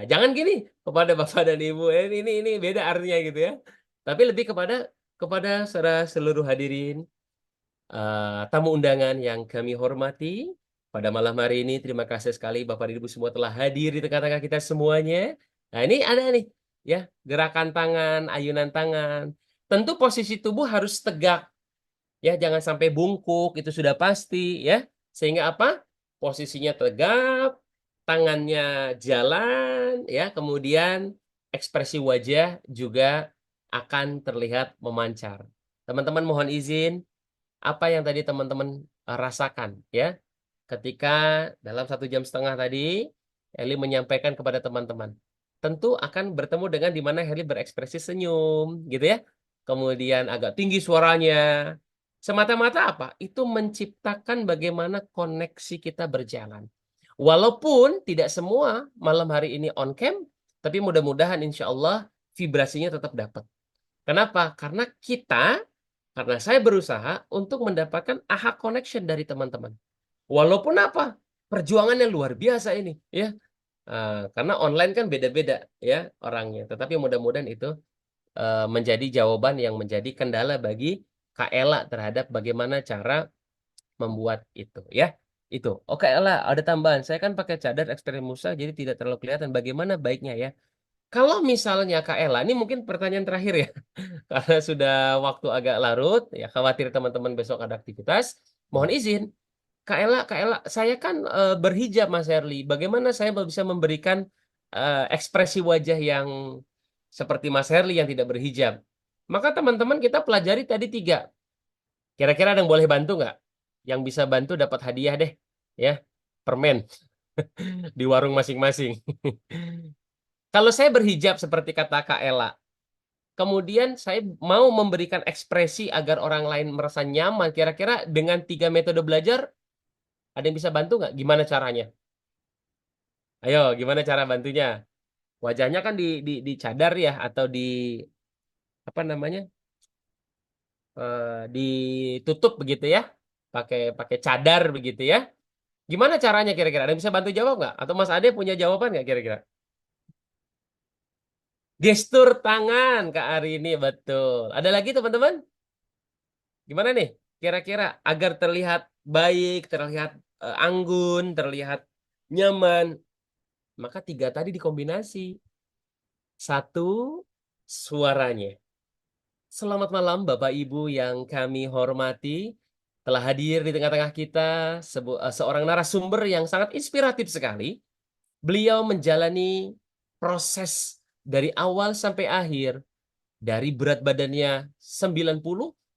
S1: Jangan gini kepada Bapak dan Ibu. Ini beda artinya gitu ya. Tapi lebih kepada seluruh hadirin, tamu undangan yang kami hormati pada malam hari ini. Terima kasih sekali Bapak dan Ibu semua telah hadir di tengah-tengah kita semuanya. Nah, ini ada nih ya, gerakan tangan, ayunan tangan. Tentu posisi tubuh harus tegak. Ya, jangan sampai bungkuk, itu sudah pasti ya. Sehingga apa? Posisinya tegap, tangannya jalan ya, kemudian ekspresi wajah juga akan terlihat memancar. Teman-teman mohon izin, apa yang tadi teman-teman rasakan ya ketika dalam 1,5 jam tadi Heli menyampaikan kepada teman-teman, tentu akan bertemu dengan di mana Heli berekspresi senyum gitu ya, kemudian agak tinggi suaranya, semata-mata apa? Itu menciptakan bagaimana koneksi kita berjalan. Walaupun tidak semua malam hari ini on cam, tapi mudah-mudahan insya Allah vibrasinya tetap dapat. Kenapa? Karena saya berusaha untuk mendapatkan aha connection dari teman-teman. Walaupun apa? Perjuangannya luar biasa ini, ya. Karena online kan beda-beda ya orangnya. Tetapi mudah-mudahan itu menjadi jawaban yang menjadi kendala bagi Kak Ella terhadap bagaimana cara membuat itu, ya. Itu. Oke, Ella, ada tambahan. Saya kan pakai cadar ekstrim Musa, jadi tidak terlalu kelihatan bagaimana baiknya ya. Kalau misalnya Kak Ella, ini mungkin pertanyaan terakhir ya, karena sudah waktu agak larut, ya khawatir teman-teman besok ada aktivitas. Mohon izin, Kak Ella, saya kan berhijab Mas Herli. Bagaimana saya bisa memberikan ekspresi wajah yang seperti Mas Herli yang tidak berhijab? Maka teman-teman kita pelajari tadi 3. Kira-kira ada yang boleh bantu nggak? Yang bisa bantu dapat hadiah deh, ya, permen di warung masing-masing. Kalau saya berhijab seperti kata Kak Ella, kemudian saya mau memberikan ekspresi agar orang lain merasa nyaman, kira-kira dengan 3 metode belajar, ada yang bisa bantu nggak? Gimana caranya? Ayo, gimana cara bantunya? Wajahnya kan dicadar ya, atau di apa namanya, ditutup begitu ya, pakai pakai cadar begitu ya. Gimana caranya kira-kira? Ada yang bisa bantu jawab nggak? Atau Mas Ade punya jawaban nggak kira-kira? Gestur tangan Kak Ari ini betul. Ada lagi teman-teman? Gimana nih? Kira-kira agar terlihat baik, terlihat anggun, terlihat nyaman, maka 3 tadi dikombinasi. 1, suaranya. Selamat malam Bapak Ibu yang kami hormati. Telah hadir di tengah-tengah kita seorang narasumber yang sangat inspiratif sekali. Beliau menjalani proses dari awal sampai akhir. Dari berat badannya 90,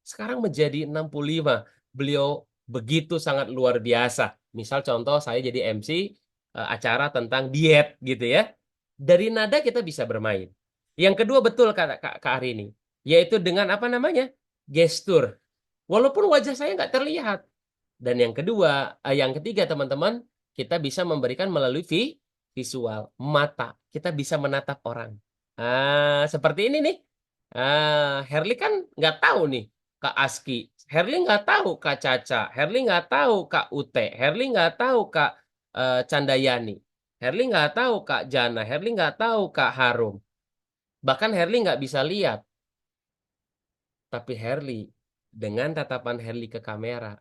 S1: sekarang menjadi 65. Beliau begitu sangat luar biasa. Misal contoh saya jadi MC acara tentang diet gitu ya. Dari nada kita bisa bermain. Yang kedua betul kata Kak Arini, yaitu dengan apa namanya? Gestur. Walaupun wajah saya nggak terlihat. Dan yang ketiga teman-teman, kita bisa memberikan melalui visual mata. Kita bisa menatap orang. Seperti ini nih. Herli kan nggak tahu nih Kak Aski. Herli nggak tahu Kak Caca. Herli nggak tahu Kak Ute. Herli nggak tahu Kak Candayani. Herli nggak tahu Kak Jana. Herli nggak tahu Kak Harum. Bahkan Herli nggak bisa lihat. Tapi Herli, dengan tatapan Herli ke kamera,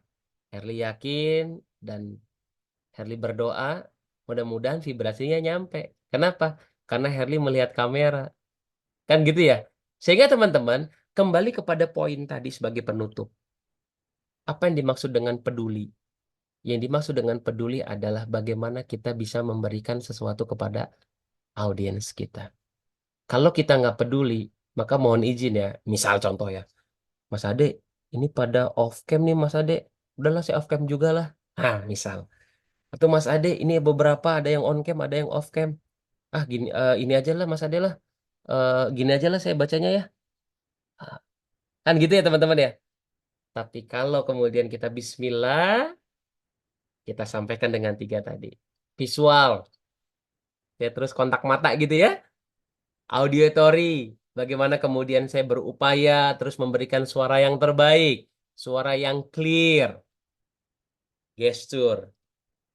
S1: Herli yakin dan Herli berdoa, mudah-mudahan vibrasinya nyampe. Kenapa? Karena Herli melihat kamera. Kan gitu ya? Sehingga teman-teman, kembali kepada poin tadi sebagai penutup. Apa yang dimaksud dengan peduli? Yang dimaksud dengan peduli adalah bagaimana kita bisa memberikan sesuatu kepada audiens kita. Kalau kita nggak peduli, maka mohon izin ya, misal contoh ya, Mas Ade, ini pada off cam nih Mas Ade. Udahlah saya off cam juga lah. Misal. Atau Mas Ade, ini beberapa ada yang on cam, ada yang off cam. Gini, ini aja lah Mas Ade lah. Gini aja lah saya bacanya ya. Kan gitu ya teman-teman ya. Tapi kalau kemudian kita bismillah, kita sampaikan dengan 3 tadi. Visual, ya terus kontak mata gitu ya. Auditory, bagaimana kemudian saya berupaya terus memberikan suara yang terbaik, suara yang clear. Gestur,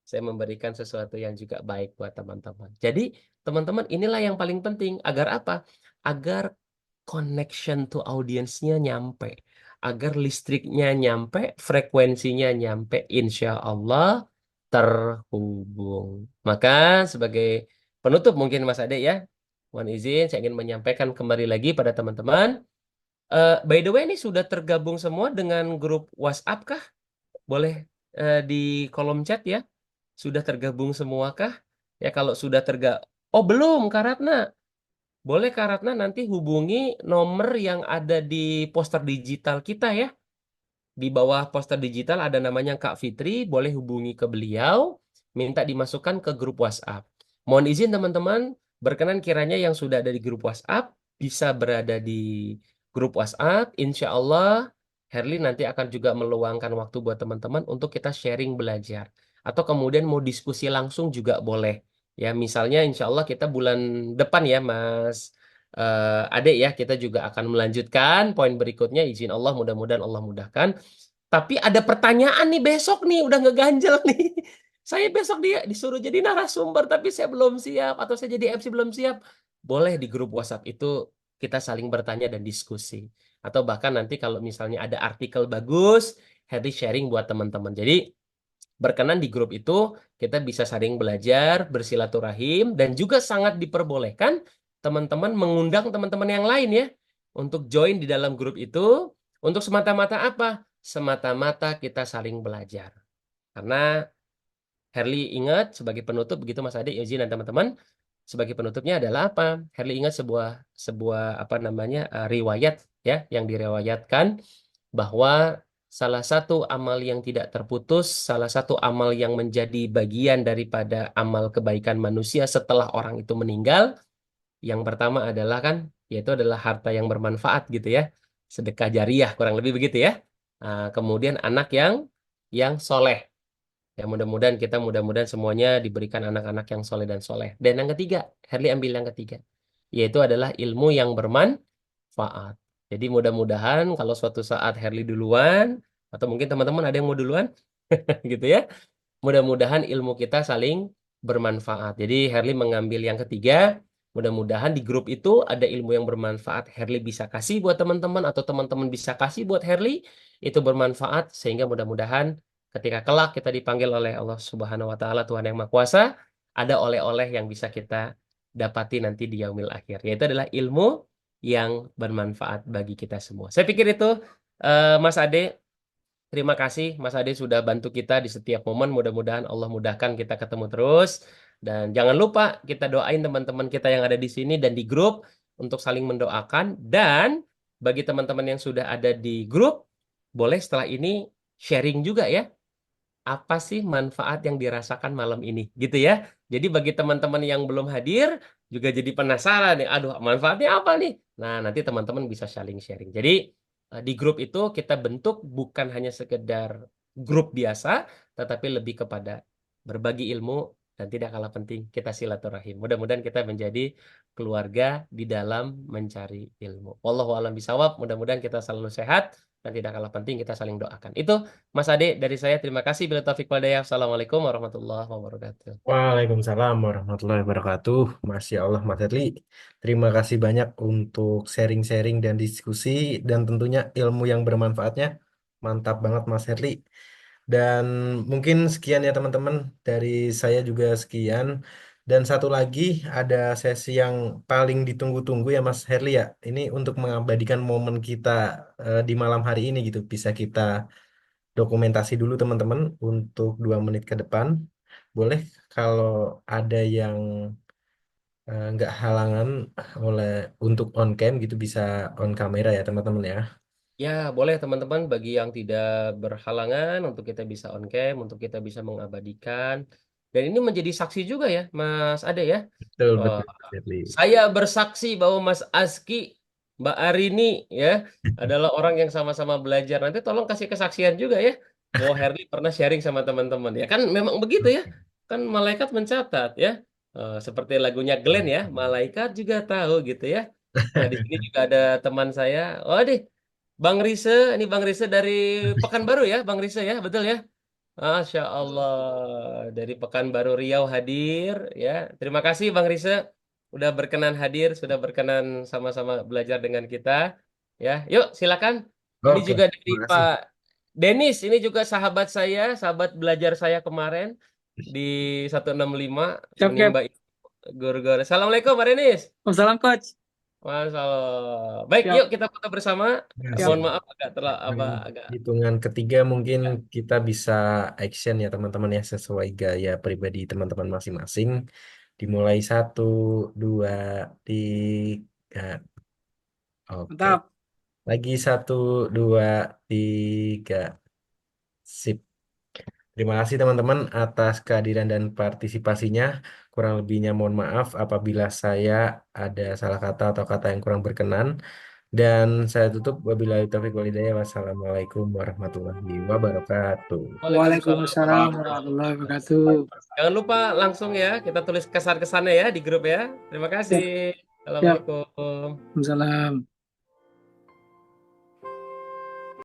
S1: saya memberikan sesuatu yang juga baik buat teman-teman. Jadi teman-teman inilah yang paling penting. Agar apa? Agar connection to audiensnya nyampe. Agar listriknya nyampe, frekuensinya nyampe, insya Allah terhubung. Maka sebagai penutup mungkin Mas Ade ya, mohon izin saya ingin menyampaikan kembali lagi pada teman-teman. By the way ini sudah tergabung semua dengan grup WhatsApp kah? Boleh di kolom chat ya. Sudah tergabung semuakah? Ya kalau sudah Oh belum Kak Ratna. Boleh Kak Ratna nanti hubungi nomor yang ada di poster digital kita ya. Di bawah poster digital ada namanya Kak Fitri, boleh hubungi ke beliau, minta dimasukkan ke grup WhatsApp. Mohon izin teman-teman, berkenan kiranya yang sudah ada di grup WhatsApp bisa berada di grup WhatsApp. Insya Allah Herli nanti akan juga meluangkan waktu buat teman-teman untuk kita sharing belajar. Atau kemudian mau diskusi langsung juga boleh. Ya, misalnya insya Allah kita bulan depan ya Mas adik ya, kita juga akan melanjutkan poin berikutnya. Izin Allah, mudah-mudahan Allah mudahkan. Tapi ada pertanyaan nih besok nih, udah ngeganjel nih. Saya besok dia disuruh jadi narasumber, tapi saya belum siap atau saya jadi MC belum siap. Boleh di grup WhatsApp itu kita saling bertanya dan diskusi. Atau bahkan nanti kalau misalnya ada artikel bagus, Heri sharing buat teman-teman. Jadi berkenan di grup itu kita bisa saling belajar, bersilaturahim, dan juga sangat diperbolehkan teman-teman mengundang teman-teman yang lain ya untuk join di dalam grup itu untuk semata-mata apa? Semata-mata kita saling belajar. Karena Herli ingat sebagai penutup begitu Mas Ade, izin dan teman-teman, sebagai penutupnya adalah apa? Herli ingat sebuah sebuah apa namanya riwayat ya yang direwayatkan bahwa salah satu amal yang tidak terputus, salah satu amal yang menjadi bagian daripada amal kebaikan manusia setelah orang itu meninggal, yang pertama adalah kan, yaitu adalah harta yang bermanfaat gitu ya, sedekah jariah kurang lebih begitu ya. Kemudian anak yang soleh. Ya mudah-mudahan kita mudah-mudahan semuanya diberikan anak-anak yang soleh dan soleh. Dan yang ketiga, Herli ambil yang ketiga, yaitu adalah ilmu yang bermanfaat. Jadi mudah-mudahan kalau suatu saat Herli duluan, atau mungkin teman-teman ada yang mau duluan, gitu ya. Mudah-mudahan ilmu kita saling bermanfaat. Jadi Herli mengambil yang ketiga. Mudah-mudahan di grup itu ada ilmu yang bermanfaat. Herli bisa kasih buat teman-teman atau teman-teman bisa kasih buat Herli. Itu bermanfaat sehingga mudah-mudahan ketika kelak kita dipanggil oleh Allah Subhanahu wa taala Tuhan yang Maha Kuasa, ada oleh-oleh yang bisa kita dapati nanti di yaumil akhir. Yaitu adalah ilmu yang bermanfaat bagi kita semua. Saya pikir itu Mas Ade. Terima kasih Mas Ade sudah bantu kita di setiap momen. Mudah-mudahan Allah mudahkan kita ketemu terus. Dan jangan lupa kita doain teman-teman kita yang ada di sini dan di grup untuk saling mendoakan. Dan bagi teman-teman yang sudah ada di grup, boleh setelah ini sharing juga ya. Apa sih manfaat yang dirasakan malam ini? Gitu ya. Jadi bagi teman-teman yang belum hadir, juga jadi penasaran nih. Aduh, manfaatnya apa nih? Nah, nanti teman-teman bisa saling sharing. Jadi di grup itu kita bentuk bukan hanya sekedar grup biasa, tetapi lebih kepada berbagi ilmu dan tidak kalah penting kita silaturahim. Mudah-mudahan kita menjadi keluarga di dalam mencari ilmu. Wallahu a'lam bishawab. Mudah-mudahan kita selalu sehat dan tidak kalah penting kita saling doakan. Itu Mas Ade dari saya terima kasih. Bila taufik walhidayah. Assalamualaikum warahmatullahi wabarakatuh.
S2: Waalaikumsalam warahmatullahi wabarakatuh. Masya Allah, Mas Herli. Terima kasih banyak untuk sharing-sharing dan diskusi dan tentunya ilmu yang bermanfaatnya. Mantap banget, Mas Herli. Dan mungkin sekian ya teman-teman. Dari saya juga sekian. Dan satu lagi ada sesi yang paling ditunggu-tunggu ya Mas Herli ya. Ini untuk mengabadikan momen kita di malam hari ini gitu. Bisa kita dokumentasi dulu teman-teman untuk 2 menit ke depan. Boleh kalau ada yang nggak halangan oleh untuk on cam gitu bisa on kamera ya teman-teman ya.
S1: Ya, boleh teman-teman bagi yang tidak berhalangan untuk kita bisa on cam, untuk kita bisa mengabadikan. Dan ini menjadi saksi juga ya, Mas Ade ya.
S2: Betul
S1: Oh,
S2: betul Mas Herli.
S1: saya bersaksi bahwa Mas Aski, Mbak Arini ya adalah orang yang sama-sama belajar. Nanti tolong kasih kesaksian juga ya. Bahwa Herli pernah sharing sama teman-teman ya. Kan memang begitu ya. Kan malaikat mencatat ya. Seperti lagunya Glenn ya, malaikat juga tahu gitu ya. Nah, di sini juga ada teman saya. Oh, deh, Bang Rise, ini Bang Rise dari Pekanbaru ya, Bang Rise ya, betul ya? Masya Allah, dari Pekanbaru Riau hadir ya. Terima kasih Bang Rise, udah berkenan hadir, sudah berkenan sama-sama belajar dengan kita. Ya, yuk silakan. Ini
S2: Oke,
S1: juga dari
S2: terima kasih.
S1: Pak Denis, ini juga sahabat saya, sahabat belajar saya kemarin di 165
S6: Siap, Cap.
S1: menimba guru-guru. Assalamualaikum Pak Denis.
S6: Wassalam, Coach.
S1: Masya Allah. Baik,
S6: Siap,
S1: yuk kita foto bersama.
S2: Nah,
S6: siap.
S1: Mohon
S2: siap.
S1: maaf agak telah apa
S2: Hmm,
S1: agak.
S2: Hitungan ketiga mungkin
S1: Ya.
S2: kita bisa action ya teman-teman ya sesuai gaya pribadi teman-teman masing-masing. Dimulai 1, 2, 3. Oke.
S6: Mantap.
S2: Lagi 1, 2, 3. Sip. Terima kasih teman-teman atas kehadiran dan partisipasinya. Kurang lebihnya mohon maaf apabila saya ada salah kata atau kata yang kurang berkenan. Dan saya tutup wabillahi taufiq walhidayah. Wassalamualaikum warahmatullahi wabarakatuh.
S1: Waalaikumsalam
S6: Waalaikumsalam
S1: warahmatullahi
S6: warahmatullahi
S1: wabarakatuh.
S6: wabarakatuh.
S1: Jangan lupa langsung ya kita tulis kesan-kesannya ya di grup ya. Terima
S6: Siap.
S1: kasih.
S6: Siap.
S1: Assalamualaikum.
S6: Waalaikumsalam.